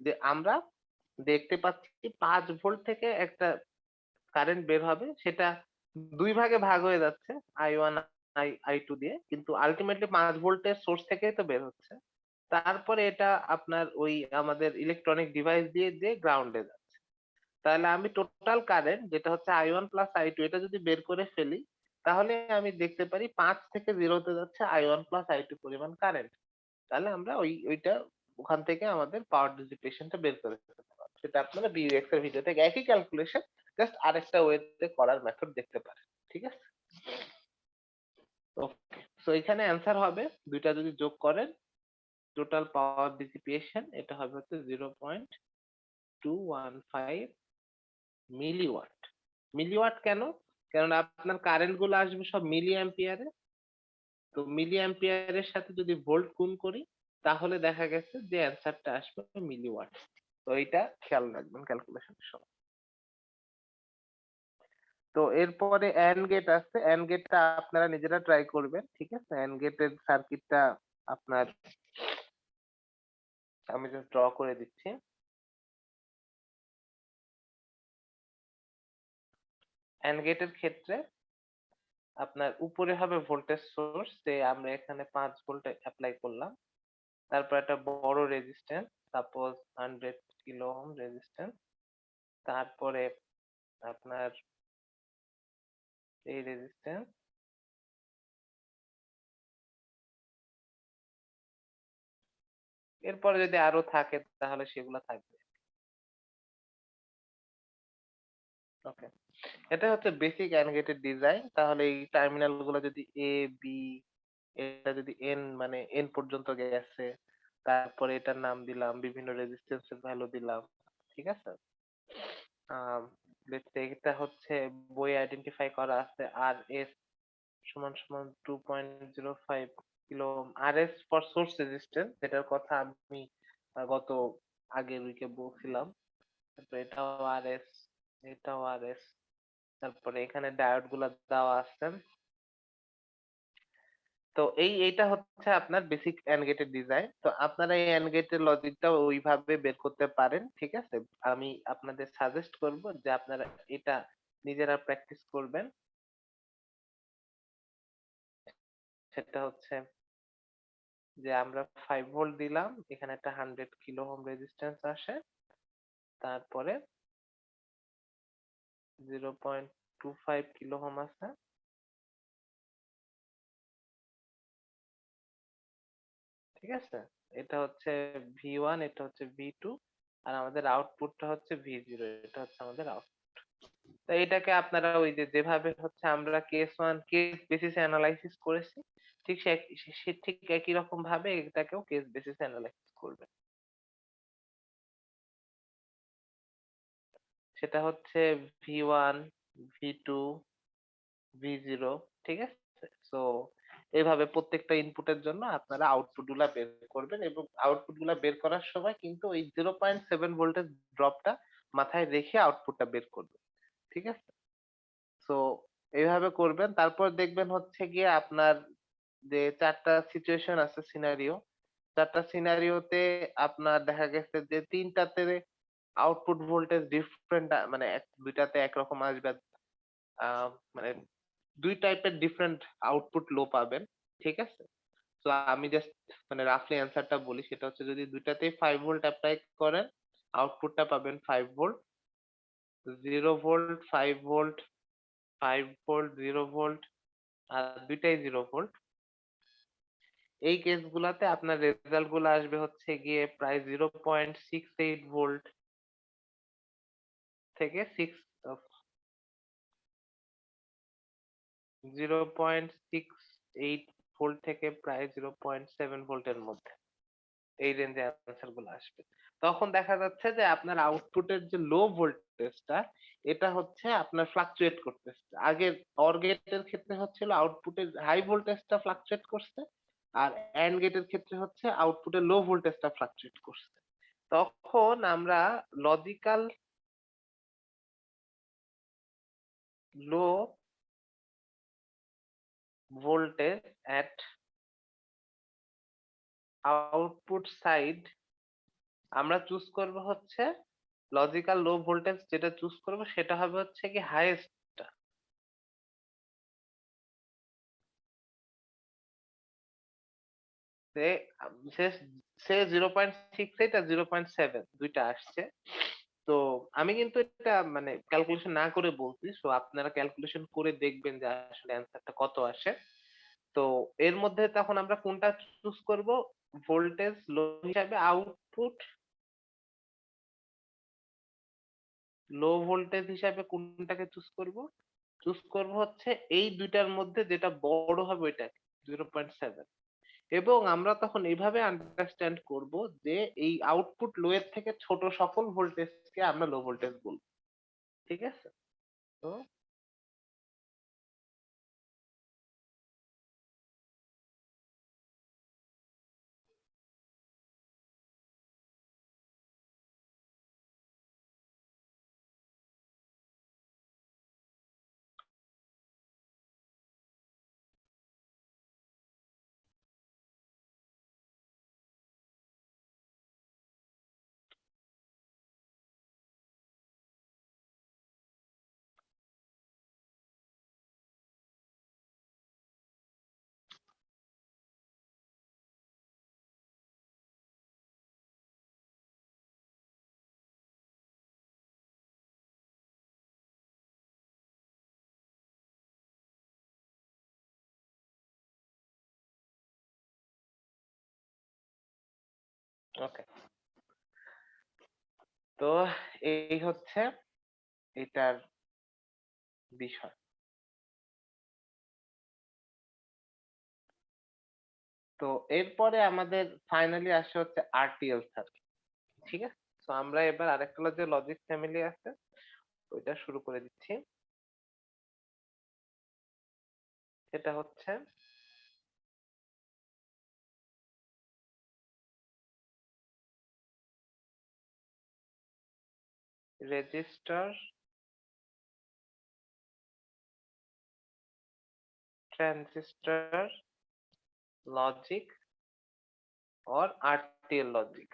যে আমরা দেখতে পাচ্ছি 5 ভোল্ট থেকে একটা কারেন্ট বের হবে, সেটা দুই ভাগে ভাগ হয়ে যাচ্ছে I1 I2 দিয়ে, কিন্তু আলটিমেটলি 5 ভোল্টের সোর্স থেকেই তো বের হচ্ছে। তারপরে এটা আপনার ওই আমাদের ইলেকট্রনিক ডিভাইস দিয়ে দিয়ে গ্রাউন্ডে যাচ্ছে। তাহলে আমি টোটাল কারেন্ট যেটা হচ্ছে I1 প্লাস I2 এটা যদি বের করে ফেলি, তাহলে আমি দেখতে পারি 5 থেকে 0 তে যাচ্ছে I1 প্লাস I2 পরিমাণ কারেন্ট। তাহলে আমরা ওইটা ওখান থেকে আমাদের পাওয়ার ডিসিপেশনটা বের করে ফেলতে পারবো। সেটা আপনারা বিইউএক্স এর ভিডিও থেকে একই ক্যালকুলেশন, জাস্ট আরেকটা ওয়েতে করার মেথড দেখতে পারেন। ঠিক আছে, ওকে। সো এখানে অ্যান্সার হবে, দুইটা যদি যোগ করেন টোটাল পাওয়ার ডিসিপিয়েশন, এটা হবে হচ্ছে 0.215 মিলিওয়াট। মিলিওয়াট কেন, কারণ আপনার কারেন্ট গুলো আসবে সব মিলি অ্যাম্পিয়ারে। তো মিলি অ্যাম্পিয়ারের সাথে যদি ভোল্ট গুণ করি, তাহলে দেখা গেছে যে অ্যান্সারটা আসবে মিলিওয়াট। তো এটা খেয়াল রাখবেন ক্যালকুলেশনের সময়। তো এরপরে এন্ড গেট আছে, এন্ড গেটটা আপনারা নিজেরা ট্রাই করবেন। ঠিক আছে, এন্ড গেটের সার্কিটটা আপনার আমি জাস্ট ড্র করে দিচ্ছি। এন্ড গেটের ক্ষেত্রে আপনার উপরে হবে ভোল্টেজ সোর্স, যে আমরা এখানে 5 ভোল্ট অ্যাপ্লাই করলাম। তারপর একটা বড় resistance, suppose 100 kilo ohm resistance. তারপরে আপনার এই রেজিস্ট্যান্স, এরপরে যদি আরো থাকে তাহলে সেগুলো থাকবে। ওকে, এটা হচ্ছে বেসিক অ্যান্ড গেটের ডিজাইন। তাহলে এই টার্মিনাল গুলো যদি এ বি, এটা যদি এন মানে এন পর্যন্ত গেছে, তারপরে এটার নাম দিলাম, বিভিন্ন রেজিস্ট্যান্সের ভ্যালু দিলাম। ঠিক আছে, এটা হচ্ছে বই আইডেন্টিফাই করা আছে আর এস সমান সমান 2.05 kilo R S for source resistance, যেটার কথা আমি গত আগের উইকে বলছিলাম। তারপরে এটাও আর এস, এটাও আর এস। তারপরে এখানে ডায়োড গুলা দেওয়া আছে। তো এইটা হচ্ছে আপনার বেসিক এন্ড গেটের ডিজাইন। তো আপনারা এই এন্ড গেটের লজিকটা ওইভাবে বের করতে পারেন, ঠিক আছে? আমি আপনাদের সাজেস্ট করব যে আপনারা এটা নিজেরা প্র্যাকটিস করবেন। সেটা হচ্ছে যে আমরা 5 ভোল্ট দিলাম, এখানে একটা 100 কিলো ওহম রেজিস্ট্যান্স আসে, তারপরে 0.25 কিলো ওহম আছে, ঠিক আছে? এটা হচ্ছে V1, এটা হচ্ছে V2, আর আমাদের আউটপুটটা হচ্ছে V0, এটা হচ্ছে আমাদের আউটপুট। তো এটাকে আপনারা ওই যে যেভাবে হচ্ছে আমরা কেস 1 কেস বেসিসে অ্যানালাইসিস করেছি, ঠিক সে ঠিক একই রকম ভাবে এটাকেও কেস বেসিসে অ্যানালাইসিস করবে। সেটা হচ্ছে V1, V2, V0, ঠিক আছে? সো এইভাবে প্রত্যেকটা ইনপুটের জন্য আপনারা আউটপুট গুলা বের করবেন, এবং আউটপুট গুলা বের করার সময় কিন্তু ওই 0.7 ভোল্টের ড্রপটা মাথায় রেখে আউটপুটটা বের করবেন, ঠিক আছে? সো এইভাবে করবেন। তারপর দেখবেন হচ্ছে গিয়ে আপনার যে 4টা সিচুয়েশন আছে, সিনারিও, 4টা সিনারিওতে আপনার দেখা গেছে যে 3টাতে আউটপুট ভোল্টেজ ডিফারেন্ট, মানে দুইটাতে একরকম আসবে। মানে 2 টাইপের ডিফারেন্ট আউটপুট লো পাবেন, ঠিক আছে? তো আমি জাস্ট মানে রাফলি অ্যান্সারটা বলি, সেটা হচ্ছে যদি দুইটাতেই 5 ভোল্ট এপ্লাই করেন, আউটপুটটা পাবেন 5 volt, 0 volt, 5 volt, 5 volt, 0 volt, আর দুইটাই 0 ভোল্ট। এই কেসগুলাতে আপনার রেজাল্ট গুলো আসবে হচ্ছে গিয়ে প্রায় 0.68 ভোল্ট থেকে 0.68 ভোল্ট থেকে প্রায় 0.7 ভোল্টের মধ্যে, এই রেঞ্জে অ্যান্সার গুলো আসবে। তখন দেখা যাচ্ছে যে আপনার আউটপুটের যে লো ভোল্টেজটা, এটা হচ্ছে আপনার ফ্লাকচুয়েট করতেছে। আগে অর গেটের ক্ষেত্রে হচ্ছিল আউটপুটের হাই ভোল্টেজটা ফ্লাকচুয়েট করছে, আর এন্ড গেটের ক্ষেত্রে হচ্ছে আউটপুটের লো ভোল্টেজটা ফ্লাকচুয়েট করছে। তখন আমরা লজিক্যাল লো ভোল্টেজ এট আউটপুট সাইড আমরা চুজ করব হচ্ছে লজিক্যাল লো ভোল্টেজ, যেটা চুজ করব সেটা হবে হচ্ছে কি হাইয়েস্ট। সে সে সে 0.68 আর 0.7 দুইটা আসছে। তো আমি কিন্তু এটা মানে ক্যালকুলেশন না করে বলছি, সো আপনারা ক্যালকুলেশন করে দেখবেন যে আসলে অ্যান্সারটা কত আসে। তো এর মধ্যে তখন আমরা কোনটা চুজ করব, ভোল্টেজ লো হিসাবে আউটপুট লো ভোল্টেজ হিসাবে কোনটাকে চুজ করব হচ্ছে এই দুইটার মধ্যে যেটা বড় হবে ওইটা 0.7। এবং আমরা তখন এইভাবে আন্ডারস্ট্যান্ড করব যে এই আউটপুট লো এর থেকে ছোট সকল ভোল্টেজকে আমরা লো ভোল্টেজ বলবো, ঠিক আছে? তো ওকে, তো এই হচ্ছে এটার বিষয়। তো এরপরে আমাদের ফাইনালি আসে হচ্ছে আরটিএল সার্কিট, ঠিক আছে? তো আমরা এবার আরেকটা যে লজিক ফ্যামিলি আছে ওইটা শুরু করে দিচ্ছি। সেটা হচ্ছে register, transistor, logic or RTL logic.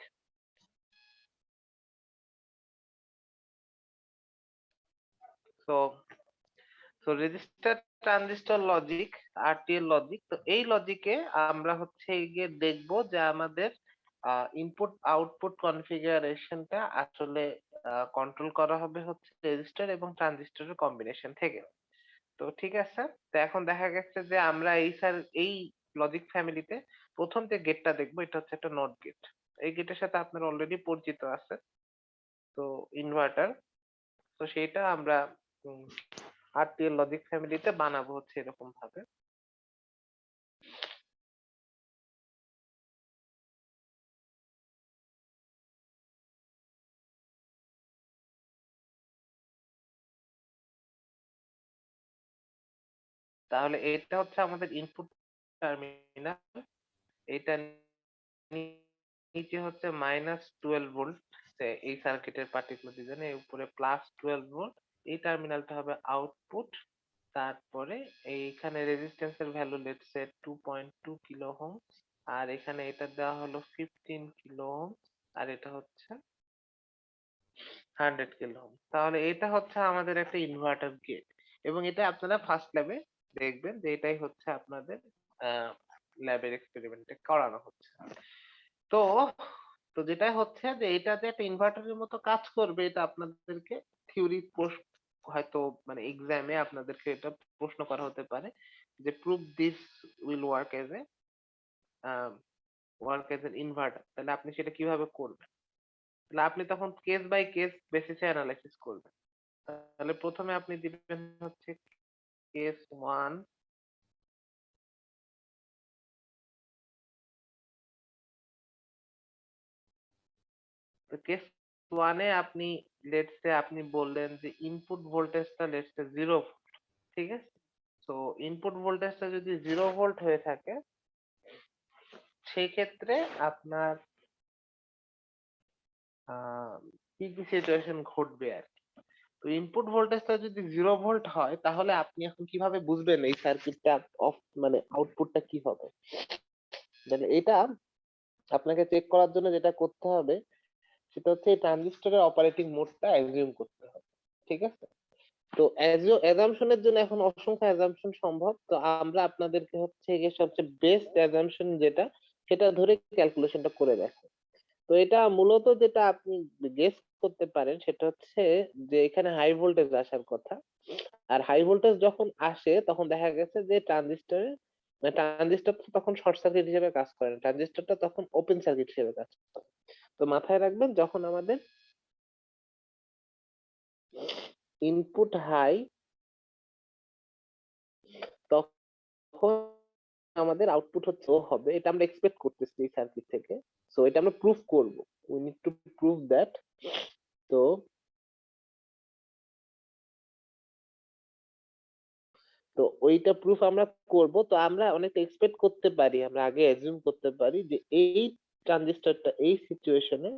So register transistor logic, RTL logic, তো এই লজিকে আমরা হচ্ছে গিয়ে দেখবো যে আমাদের ইনপুট আউটপুট কনফিগারেশনটা আসলে কন্ট্রোল করা হবে হচ্ছে রেজিস্টার এবং ট্রানজিস্টরের কম্বিনেশন থেকে। তো ঠিক আছে, তো এখন দেখা গেছে যে আমরা এই লজিক ফ্যামিলিতে প্রথম যে গেটটা দেখবো এটা হচ্ছে একটা নট গেট। এই গেটের সাথে আপনার অলরেডি পরিচিত আছে, তো ইনভার্টার। তো সেইটা আমরা RTL লজিক ফ্যামিলিতে বানাবো হচ্ছে এরকম ভাবে। তাহলে এটা হচ্ছে আমাদের ইনপুট টার্মিনাল, এটা নিচে হচ্ছে -12 ভোল্ট এই সার্কিটের পার্টিকুলার ডিজাইনে, উপরে +12 ভোল্ট। এই টার্মিনালটা হবে আউটপুট। তারপরে এইখানে রেজিস্ট্যান্সের value let's say 2.2 kilo ohm, আর এখানে এটা দেওয়া হলো 15 কিলো ওহম, আর এটা হচ্ছে 100 কিলো ওহম। তাহলে এটা হচ্ছে আমাদের একটা ইনভার্টার গেট, এবং এটা আপনারা ফার্স্ট ল্যাবে দেখবেন যে এটাই হচ্ছে আপনাদের ল্যাবের এক্সপেরিমেন্টে করানো হচ্ছে। তো তো যেটা হচ্ছে যে এটা যে একটা ইনভার্টারের মতো কাজ করবে, এটা আপনাদেরকে থিওরি হয়তো মানে এক্সামে আপনাদেরকে এটা প্রশ্ন করা হতে পারে যে prove this will work age N inverter. তাহলে আপনি সেটা কিভাবে করবেন? তাহলে আপনি তখন কেস বাই কেস বেসিসে অ্যানালাইসিস করবেন। তাহলে প্রথমে আপনি দিবেন হচ্ছে কেস 1, তো কেস 1 এ আপনি লেটস সে আপনি বললেন যে ইনপুট ভোল্টেজটা লেটস সে 0 ভোল্ট, ঠিক আছে? তো ইনপুট ভোল্টেজটা যদি 0 ভোল্ট হয়ে থাকে, সেই ক্ষেত্রে আপনার কি কি সিচুয়েশন ঘটবে আর কি। তো ইনপুট ভোল্টেজটা যদি 0 ভোল্ট হয়, তাহলে আপনি এখন কিভাবে বুঝবেন এই সার্কিটটা অফ মানে আউটপুটটা কি হবে? মানে এটা আপনাকে চেক করার জন্য যেটা করতে হবে সেটা হচ্ছে এই ট্রানজিস্টরের অপারেটিং মোডটা অ্যাজিউম করতে হবে, ঠিক আছে? তো অ্যাজাম্পশনের জন্য এখন অসংখ্য অ্যাজাম্পশন সম্ভব। তো আমরা আপনাদেরকে হচ্ছে গিয়ে সবচেয়ে বেস্ট অ্যাজাম্পশন যেটা, সেটা ধরে ক্যালকুলেশনটা করে দেখো। তো এটা মূলত যেটা আপনি গেস করতে পারেন সেটা হচ্ছে যে এখানে হাই ভোল্টেজ আসার কথা, আর হাই ভোল্টেজ যখন আসে তখন দেখা গেছে যে ট্রানজিস্টর তখন শর্ট সার্কিট হিসেবে কাজ করে না, ট্রানজিস্টরটা তখন ওপেন সার্কিট হিসেবে কাজ করে। তো মাথায় রাখবেন, যখন আমাদের ইনপুট হাই তখন আমাদের আউটপুট হচ্ছে ও হবে, এটা আমরা এক্সপেক্ট করতেছি এই সার্কিট থেকে। সো এটা আমরা প্রুফ করব, we need to prove that. তো তো ওইটা প্রুফ আমরা করব। তো আমরা অনেকটা এক্সপেক্ট করতে পারি, আমরা আগে অ্যাজিউম করতে পারি যে এই ট্রানজিস্টরটা এই সিচুয়েশনে,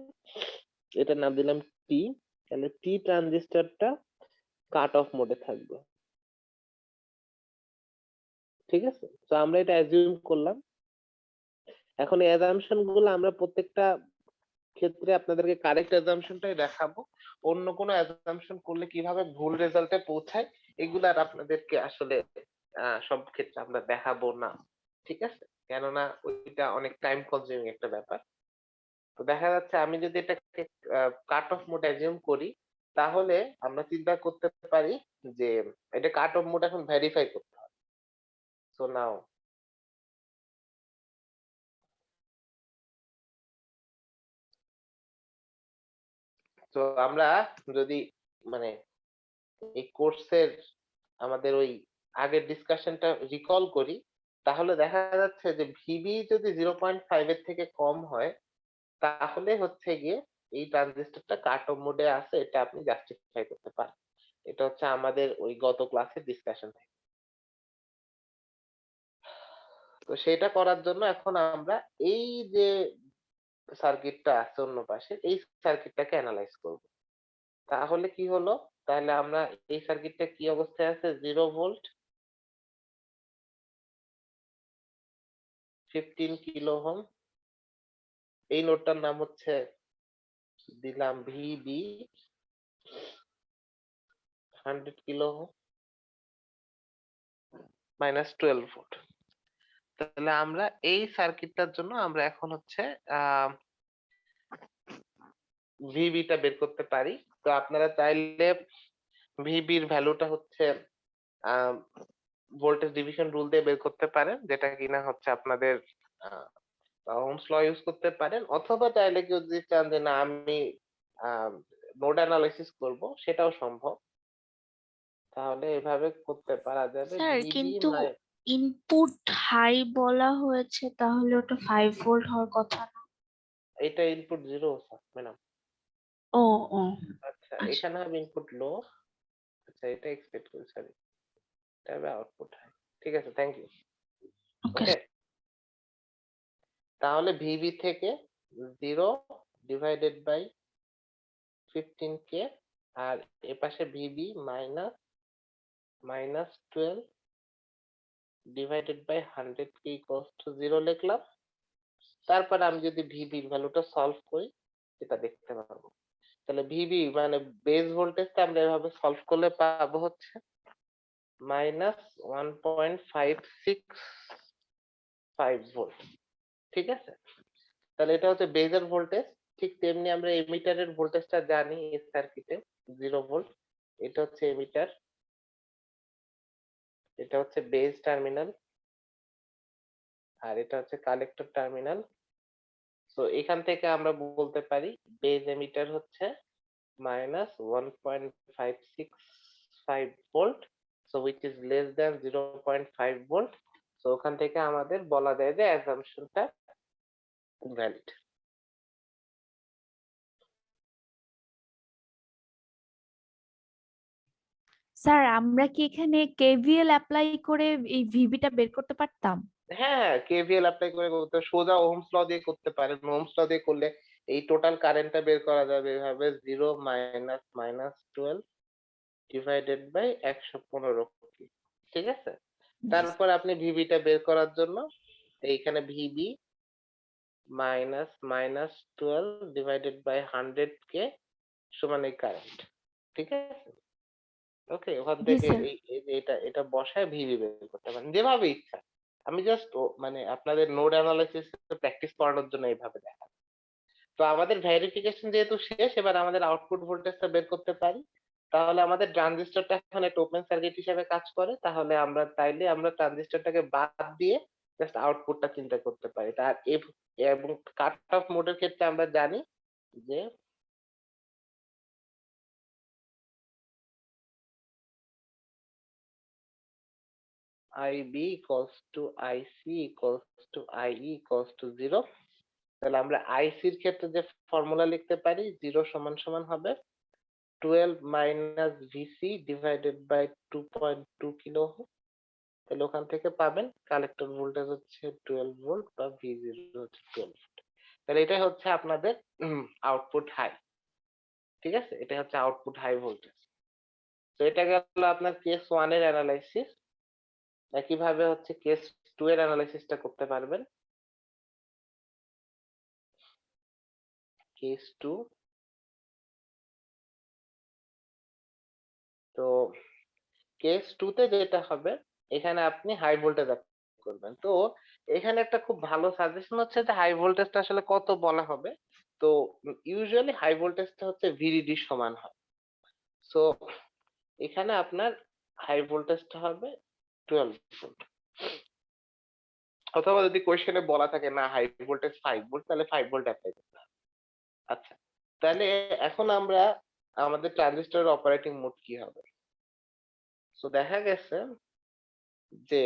এটা নাম দিলাম টি, তাহলে টি ট্রানজিস্টরটা কাট অফ মোডে থাকবে, ঠিক আছে? তো আমরা এটা অ্যাজিউম করলাম। এখন এই অ্যাজাম্পশন গুলো আমরা প্রত্যেকটা ক্ষেত্রে আপনাদেরকে কারেক্ট অ্যাজাম্পশনটাই দেখাবো। অন্য কোনো অ্যাজাম্পশন করলে কিভাবে ভুল রেজাল্টে পৌঁছায় এগুলো আর আপনাদেরকে আসলে সব ক্ষেত্রে আমরা দেখাবো না, ঠিক আছে? কেননা ওইটা অনেক টাইম কনজিউমিং একটা ব্যাপার। তো দেখা যাচ্ছে আমি যদি এটাকে কাট অফ মোড অ্যাজিউম করি, তাহলে আমরা চিন্তা করতে পারি যে এটা কাট অফ মোড এখন ভেরিফাই করতে হবে। সো নাও তো আমরা যদি মানে এই কোর্সের আমাদের ওই আগের ডিসকাশনটা রিকল করি, তাহলে দেখা যাচ্ছে যে ভিবি যদি 0.5 এর থেকে কম হয়, তাহলে হচ্ছে গিয়ে এই ট্রানজিস্টরটা কাট অফ মোডে আছে, এটা আপনি জাস্টিফাই করতে পারেন। এটা হচ্ছে আমাদের ওই গত ক্লাসের ডিসকাশন। তো সেটা করার জন্য এখন আমরা এই যে সার্কিটটা আছে অন্য পাশে, এই সার্কিটটাকে অ্যানালাইজ করব। তাহলে কি হলো? তাহলে আমরা এই সার্কিটটা কি অবস্থায় আছে? 0 ভোল্ট, 15 কিলো ওহম, এই নোডটার নাম হচ্ছে দিলাম VB 100 kilo ohm minus 12 volt. তাহলে আমরা এই সার্কিটটার জন্য আমরা এখন হচ্ছে ভিবিটা বের করতে পারি। তো আপনারা চাইলে ভিবির ভ্যালুটা হচ্ছে ভোল্টেজ ডিভিশন রুল দিয়ে বের করতে পারেন, যেটা কিনা হচ্ছে আপনাদের ওহমস ল ইউজ করতে পারেন, অথবা চাইলে কেউ যদি চান যে না আমি নোড অ্যানালাইসিস করব, সেটাও সম্ভব। তাহলে এভাবে করতে পারা যাবে। স্যার ভিবি কিন্তু ইনপুট হাই বলা হয়েছে, তাহলে ওটা 5 ভোল্ট হওয়ার কথা না? এটা ইনপুট 0 ম্যাডাম। ও ও আচ্ছা, আচ্ছা। এখানে হবে ইনপুট লো। আচ্ছা, এটা এক্সপেক্ট করি, সরি, এটা হবে আউটপুট হাই। ঠিক আছে, থ্যাংক ইউ। ওকে। ওকে, তাহলে ভিবি থেকে 0 ডিভাইডেড বাই 15k, আর এপাশে VB minus 12 divided by 100k equals to 0 লিখলাম। তারপর আমি যদি ভিবির ভ্যালুটা সলভ করি, এটা দেখতে পাবো। তাহলে ভিবি মানে বেস ভোল্টেজটা আমরা এভাবে সলভ করলে পাবো হচ্ছে মাইনাস 1.565 ভোল্ট। ঠিক আছে, তাহলে এটা হচ্ছে বেজের ভোল্টেজ। ঠিক তেমনি আমরা এমিটারের ভোল্টেজটা জানি এই সার্কিটে 0 ভোল্ট। এটা হচ্ছে এমিটার, এটা হচ্ছে বেজ টার্মিনাল, আর এটা হচ্ছে কালেক্টর টার্মিনাল। তো এখান থেকে আমরা বলতে পারি বেজ এমিটার হচ্ছে minus 1.565 volt, so which is less than 0.5 volt. তো ওখান থেকে আমাদের বলা যায় যে অ্যাসাম্পশনটা ভ্যালিড। স্যার আমরা কি এখানে কেভিএল অ্যাপ্লাই করে এই ভিবিটা বের করতে পারতাম? হ্যাঁ, কেভিএল অ্যাপ্লাই করে করতে, সোজা ওহমস ল দিয়ে করতে পারেন। ওহমস ল দিয়ে করলে এই টোটাল কারেন্টটা বের করা যাবে এভাবে 0 মাইনাস 12 ডিভাইডেড বাই 115। ঠিক আছে, তারপর আপনি ভিবিটা বের করার জন্য এইখানে VB minus 12 divided by 100k সমান এই কারেন্ট। ঠিক আছে, ওকে, ওখান জি থেকে স্যার। এটা বসায় ভিবি বের করতে পারেন যেভাবে ইচ্ছা। আমি জাস্ট মানে আপনাদের নোড অ্যানালাইসিস প্র্যাকটিস করানোর জন্য এইভাবে দেখা। তো আমাদের ভেরিফিকেশন যেহেতু শেষ, এবার আমাদের আউটপুট ভোল্টেজটা বের করতে পারি। তাহলে আমাদের ট্রানজিস্টরটা এখন একটা ওপেন সার্কিট হিসেবে কাজ করে। তাহলে আমরা চাইলে আমরা ট্রানজিস্টরটাকে বাদ দিয়ে জাস্ট আউটপুটটা চিন্তা করতে পারি। তার এবং কাট অফ মোডের ক্ষেত্রে আমরা জানি যে IB equals to IC equals to IE equals to 0। তাহলে আমরা IC এর ক্ষেত্রে যে ফর্মুলা লিখতে পারি 0 সমান সমান হবে 12 minus VC divided by 2.2 kilo ohm. তাহলে ওখান থেকে পাবেন কালেক্টর ভোল্টেজ হচ্ছে 12 ভোল্ট বা V0 হচ্ছে 12 ভোল্ট। তাহলে এটাই হচ্ছে আপনাদের আউটপুট হাই। ঠিক আছে, এটা হচ্ছে আউটপুট হাই ভোল্টেজ। তো এটা গেল আপনার কেস 1 এর অ্যানালাইসিস। একইভাবে হচ্ছে কেস 2 এর অ্যানালাইসিসটা করতে পারবেন। কেস 2, তো কেস 2 তে যেটা হবে, এখানে আপনি হাই ভোল্টেজ অ্যাপ্লাই করবেন। তো এখানে একটা খুব ভালো সাজেশন হচ্ছে যে হাই ভোল্টেজটা আসলে কত বলা হবে। তো ইউজুয়ালি হাই ভোল্টেজটা হচ্ছে ভিডিডি সমান হয়। সো এখানে আপনার হাই ভোল্টেজটা হবে 12 ভোল্ট, অথবা যদি কোয়েশ্চেনে বলা থাকে না হাই ভোল্টেজ 5 ভোল্ট, তাহলে 5 ভোল্ট অ্যাপ্লাই করতে হবে। আচ্ছা, তাহলে এখন আমরা আমাদের ট্রানজিস্টরের অপারেটিং মোড কি হবে। সো দেখা গেছে যে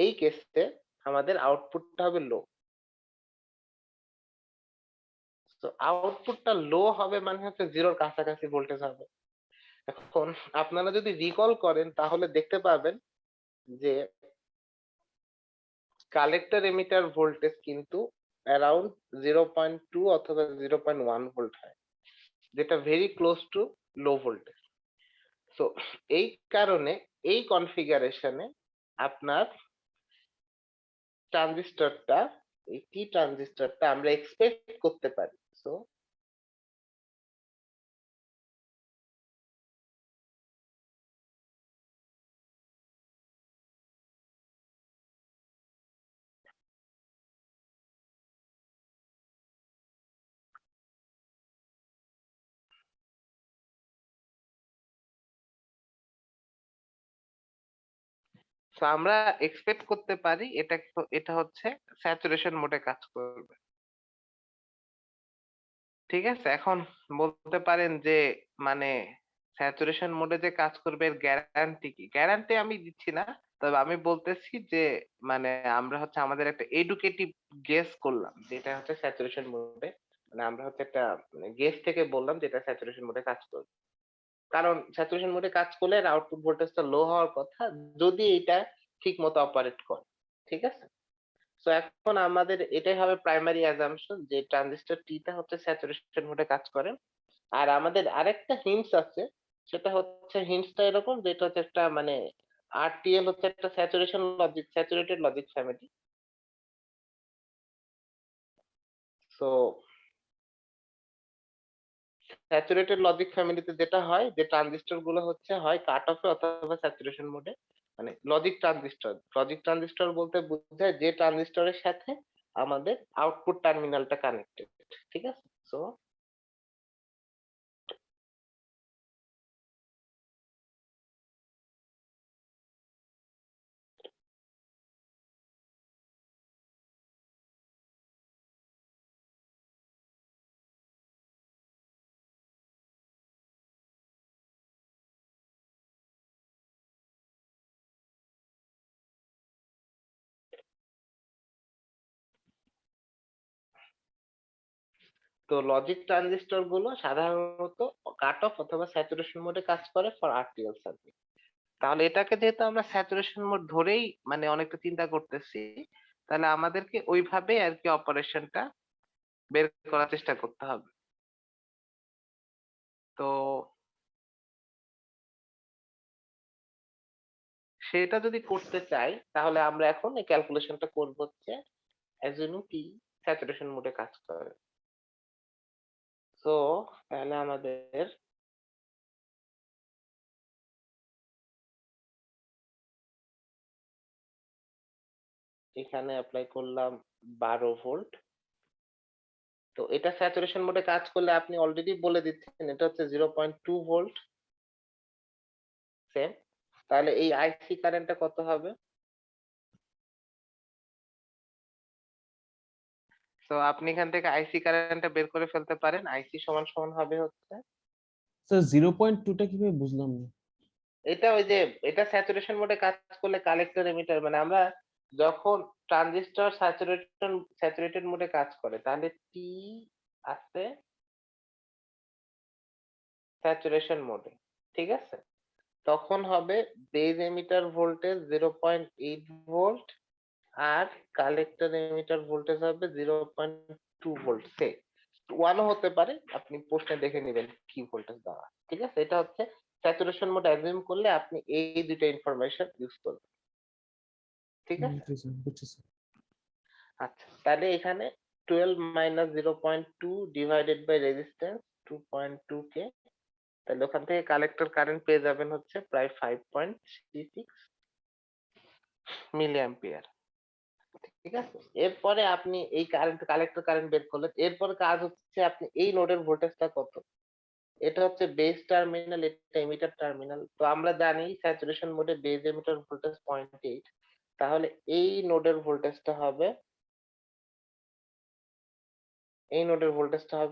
এই কেসে আমাদের আউটপুটটা হবে লো। তো আউটপুটটা লো হবে মানে হচ্ছে 0-র কাছাকাছি ভোল্টেজ হবে। এখন আপনারা যদি রিকল করেন তাহলে দেখতে পাবেন যে কালেক্টর এমিটার ভোল্টেজ কিন্তু অ্যারাউন্ড 0.2 অথবা 0.1 ভোল্ট হয়, যেটা very close to low voltage. তো এই কারণে এই কনফিগারেশনে আপনার ট্রানজিস্টরটা, এই টি ট্রানজিস্টরটা আমরা এক্সপেক্ট করতে পারি। সো আমরা এক্সপেক্ট করতে পারি এটা হচ্ছে স্যাচুরেশন মোডে কাজ করবে। ঠিক আছে, এখন বলতে পারেন যে মানে স্যাচুরেশন মোডে যে কাজ করবে এর গ্যারান্টি কি? গ্যারান্টি আমি দিচ্ছি না, তবে আমি বলতেছি যে মানে আমরা হচ্ছে আমাদের একটা এডুকেটিভ গেস করলাম যে এটা হচ্ছে স্যাচুরেশন মোডে, মানে আমরা হচ্ছে একটা গেস থেকে বললাম যে এটা স্যাচুরেশন মোডে কাজ করবে। কারণ স্যাচুরেশন মোডে কাজ করলে এর আউটপুট ভোল্টেজটা লো হওয়ার কথা যদি এটা ঠিক মতো অপারেট করে। ঠিক আছে, তো এখন আমাদের এটাই হবে প্রাইমারি অ্যাজাম্পশন যে ট্রানজিস্টর টিটা হচ্ছে স্যাচুরেশন মোডে কাজ করে। আর আমাদের আরেকটা হিন্টস আছে, সেটা হচ্ছে হিন্টসটা এরকম যে এটা হচ্ছে একটা মানে আরটিএল হচ্ছে একটা saturation logic, saturated logic family. So saturated logic ফ্যামিলিতে যেটা হয় যে ট্রানজিস্টর গুলো হচ্ছে হয় কাট অফে অথবা স্যাচুরেশন মোডে, মানে লজিক ট্রানজিস্টর বলতে বোঝায় যে ট্রানজিস্টরের সাথে আমাদের আউটপুট টার্মিনালটা কানেক্টেড। ঠিক আছে, সো তো লজিক ট্রানজিস্টর গুলো সাধারণত কাট অফ অথবা স্যাচুরেশন মোডে কাজ করে ফর আরটিএল সার্কিট। তাহলে এটাকে যেহেতু আমরা স্যাচুরেশন মোড ধরেই মানে অনেকটা চিন্তা করতেছি, তাহলে আমাদেরকে ওইভাবেই আর কি অপারেশনটা বের করার চেষ্টা করতে হবে। তো সেটা যদি করতে চাই তাহলে আমরা এখন এই ক্যালকুলেশনটা করব হচ্ছে অ্যাজিউমিং টি স্যাচুরেশন মোডে কাজ করে। তো তাহলে আমাদের এখানে অ্যাপ্লাই করলাম 12 ভোল্ট। তো এটা স্যাচুরেশন মোডে কাজ করলে আপনি অলরেডি বলে দিচ্ছেন এটা হচ্ছে 0.2 ভোল্ট সেম। তাহলে এই আইসি কারেন্টটা কত হবে? তো আপনি এখান থেকে আইসি কারেন্টটা বের করে ফেলতে পারেন। আইসি সমান সমান হবে হচ্ছে স্যার 0.2টা কিভাবে বুঝলাম না? এটা ওই যে এটা স্যাচুরেশন মোডে কাজ করলে কালেক্টর এমিটার, মানে আমরা যখন ট্রানজিস্টর স্যাচুরেটেড মোডে কাজ করে তাহলে টি আছে স্যাচুরেশন মোডে। ঠিক আছে, তখন হবে বেজ এমিটার ভোল্টেজ 0.8 ভোল্ট আর কালেক্টর এমিটার ভোল্টেজ হবে 0.2 ভোল্ট। সে 1ও হতে পারে, আপনি প্রশ্নে দেখে নেবেন কি ভোল্টেজ দেওয়া। ঠিক আছে, এটা হচ্ছে স্যাচুরেশন মোড অ্যাজিউম করলে আপনি এই দুটো ইনফরমেশন ইউজ করবেন। ঠিক আছে, জি স্যার, বুঝছি স্যার। আচ্ছা তাহলে এখানে 12 মাইনাস 0.2 ডিভাইডেড বাই রেজিস্ট্যান্স 2.2 কে, তাহলে ওখান থেকে কালেক্টর কারেন্ট পেয়ে যাবেন হচ্ছে প্রায় 5.36 মিলি অ্যাম্পিয়ার। ঠিক আছে, এরপরে আপনি এই কারেন্ট কালেক্টর কারেন্ট বের করলেন, এরপর কাজ হচ্ছে আপনি এই নোডের ভোল্টেজটা কত। এটা হচ্ছে বেস টার্মিনাল, এটা এমিটার টার্মিনাল। তো আমরা জানি স্যাচুরেশন মোডে বেস এমিটার ভোল্টেজ 0.8, তাহলে এই নোডের ভোল্টেজটা হবে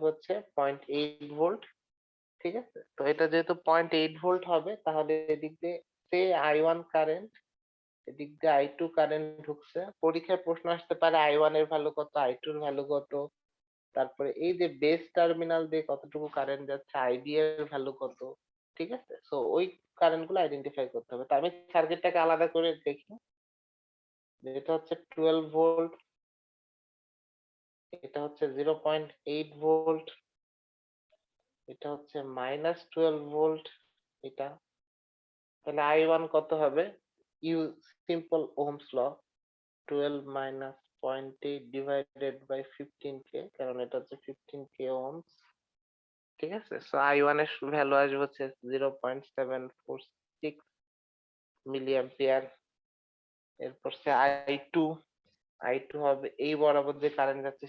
হচ্ছে 0.8 ভোল্ট। ঠিক আছে, তো এটা যেহেতু 0.8 ভোল্ট হবে তাহলে এদিক দিয়ে সে I1 কারেন্ট, এদিক দিয়ে I2 কারেন্ট ঢুকছে। পরীক্ষায় প্রশ্ন আসতে পারে I1 এর ভ্যালু কত, I2 এর ভ্যালু কত, তারপরে এই যে বেস টার্মিনাল দিয়ে কতটুকু কারেন্ট যাচ্ছে, আইবি এর ভ্যালু কত। ঠিক আছে, সো ওই কারেন্ট গুলো আইডেন্টিফাই করতে হবে। তো আমি সার্কিটটাকে আলাদা করে দেখি, এটা হচ্ছে 12 ভোল্ট, এটা হচ্ছে 0.8 ভোল্ট, এটা হচ্ছে -12 ভোল্ট এটা। তাহলে I1 কত হবে? use simple Ohm's law 12 minus 0.8 divided by 15k, কারণ এটা হচ্ছে 15k ohms, ঠিক আছে? সো I1 এর ভ্যালু আসবে হচ্ছে 0.746 মিলি অ্যাম্পিয়ার। এরপর সে I2 হবে এই বরাবর যে কারেন্ট যাচ্ছে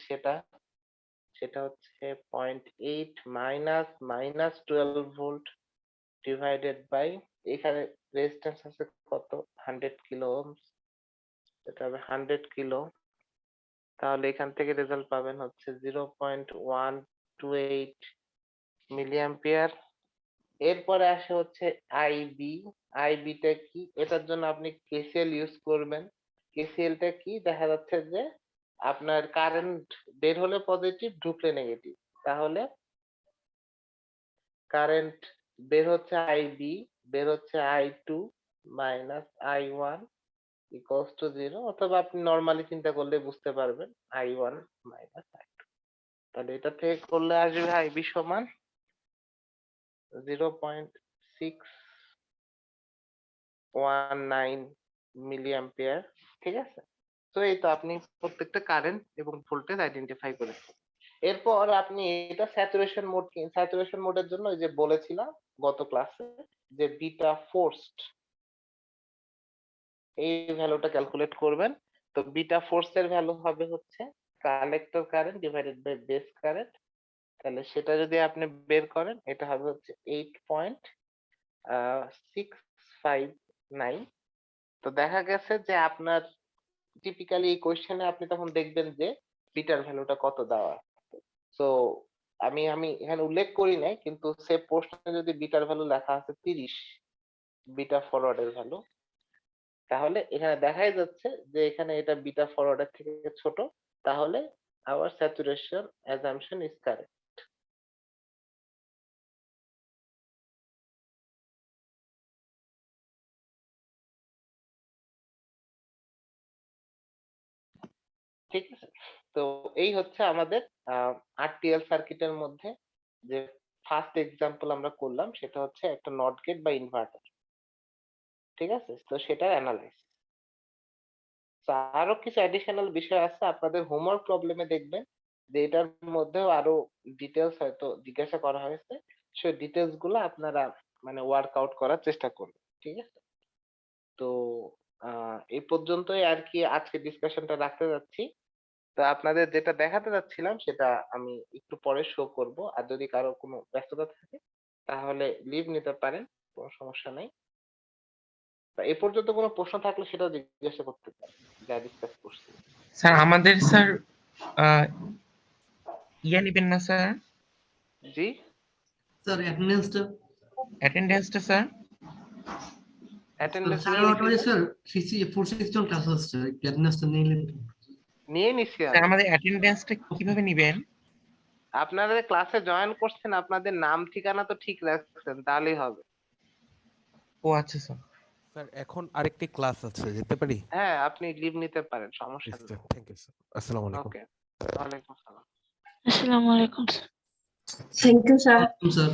সেটা হচ্ছে 0.8 মাইনাস 12 ভোল্ট ডিভাইডেড বাই, এখানে রেজিস্ট্যান্স আছে কত, 100 কিলো ওহমস, এটা হবে 100 কিলো। তাহলে এখান থেকে রেজাল্ট পাবেন হচ্ছে 0.128 মিলি অ্যাম্পিয়ার। এরপরে আসে হচ্ছে আইবিটা কি, এটার জন্য আপনি কেসিএল ইউজ করবেন। কেসিএলটা কি, দেখা যাচ্ছে যে আপনার কারেন্ট বের হলে পজিটিভ, ঢুকলে নেগেটিভ, তাহলে কারেন্ট বের হচ্ছে আইবি, বের হচ্ছে I2 minus I1 equals to 0, অথবা আপনি নরমালি চিন্তা করলে বুঝতে পারবেন I1 মাইনাস I2। তাহলে এটা থেকে করলে আসবে আইবি সমান 0.619 মিলি অ্যাম্পিয়ার, ঠিক আছে? তো এই তো আপনি প্রত্যেকটা কারেন্ট এবং ভোল্টেজ আইডেন্টিফাই করেছেন। এরপর আপনি এটা স্যাচুরেশন মোডের জন্য ওই যে বলেছিলাম গত ক্লাসে যে বিটা ফোর্সড, এই ভ্যালুটা ক্যালকুলেট করবেন। তো বিটা ফোর্স এর ভ্যালু হবে হচ্ছে collector current divided by base current. তাহলে সেটা যদি আপনি বের করেন, এটা হবে হচ্ছে 8.659। তো দেখা গেছে যে আপনার টিপিক্যালি এই কোশ্চেনে আপনি তখন দেখবেন যে বিটার ভ্যালুটা কত দেওয়া। সো আমি এখানে উল্লেখ করি নাই, কিন্তু সে প্রশ্নে যদি বিটার ভ্যালু লেখা আছে 30, বিটা ফরওয়ার্ডের ভ্যালু, তাহলে এখানে দেখাই যাচ্ছে যে এখানে এটা বিটা ফরওয়ার্ডের থেকে ছোট, তাহলে our saturation assumption is correct. ঠিক আছে? তো এই হচ্ছে আমাদের আরটিএল সার্কিটের মধ্যে যে ফার্স্ট এক্সাম্পল আমরা করলাম, সেটা হচ্ছে একটা নট গেট বা ইনভার্টার, ঠিক আছে? তো সেটার অ্যানালাইসিস। আরো কিছু অ্যাডিশনাল বিষয় আছে আপনাদের হোমওয়ার্ক প্রবলেমে দেখবেন যে এটার মধ্যেও আরো ডিটেলস হয়তো জিজ্ঞাসা করা হয়েছে, সেই ডিটেলস গুলো আপনারা মানে ওয়ার্ক আউট করার চেষ্টা করবেন, ঠিক আছে? তো এই পর্যন্তই আর কি আজকে ডিসকাশনটা রাখতে যাচ্ছি। তো আপনাদের যেটা দেখাতে যাচ্ছিলাম সেটা আমি একটু পরে শো করব, আর যদি কারো কোনো ব্যস্ততা থাকে তাহলে লিভ নিতে পারেন, কোনো সমস্যা নেই। এ পর্যন্ত কোনো প্রশ্ন থাকলে সেটাও জিজ্ঞাসা করতে পারেন যা ডিসকাস করছি। স্যার আমাদের স্যার ইয়া নেবেন না স্যার, জি স্যার অ্যাটেন্ডেন্সটা অ্যাটেন্ডেন্সটা স্যার? অ্যাটেন্ডেন্স সাড়ে নটায় স্যার 46 জন ক্লাস হচ্ছে, অ্যাটেন্ডেন্সটা নিয়ে নিছি। স্যার আমাদের অ্যাটেন্ডেন্সটা কিভাবে নেবেন? আপনারা ক্লাসে জয়েন করছেন, আপনাদের নাম ঠিকানা তো ঠিক রাখছেন, তাহলেই হবে। ও আচ্ছা স্যার। স্যার এখন আরেকটি ক্লাস আছে, যেতে পারি? হ্যাঁ, আপনি লিভ নিতে পারেন, সমস্যা নেই। থ্যাংক ইউ স্যার, আসসালামু আলাইকুম। ওকে, ওয়ালাইকুম আসসালাম। আসসালামু আলাইকুম sir. Thank you, sir. Sir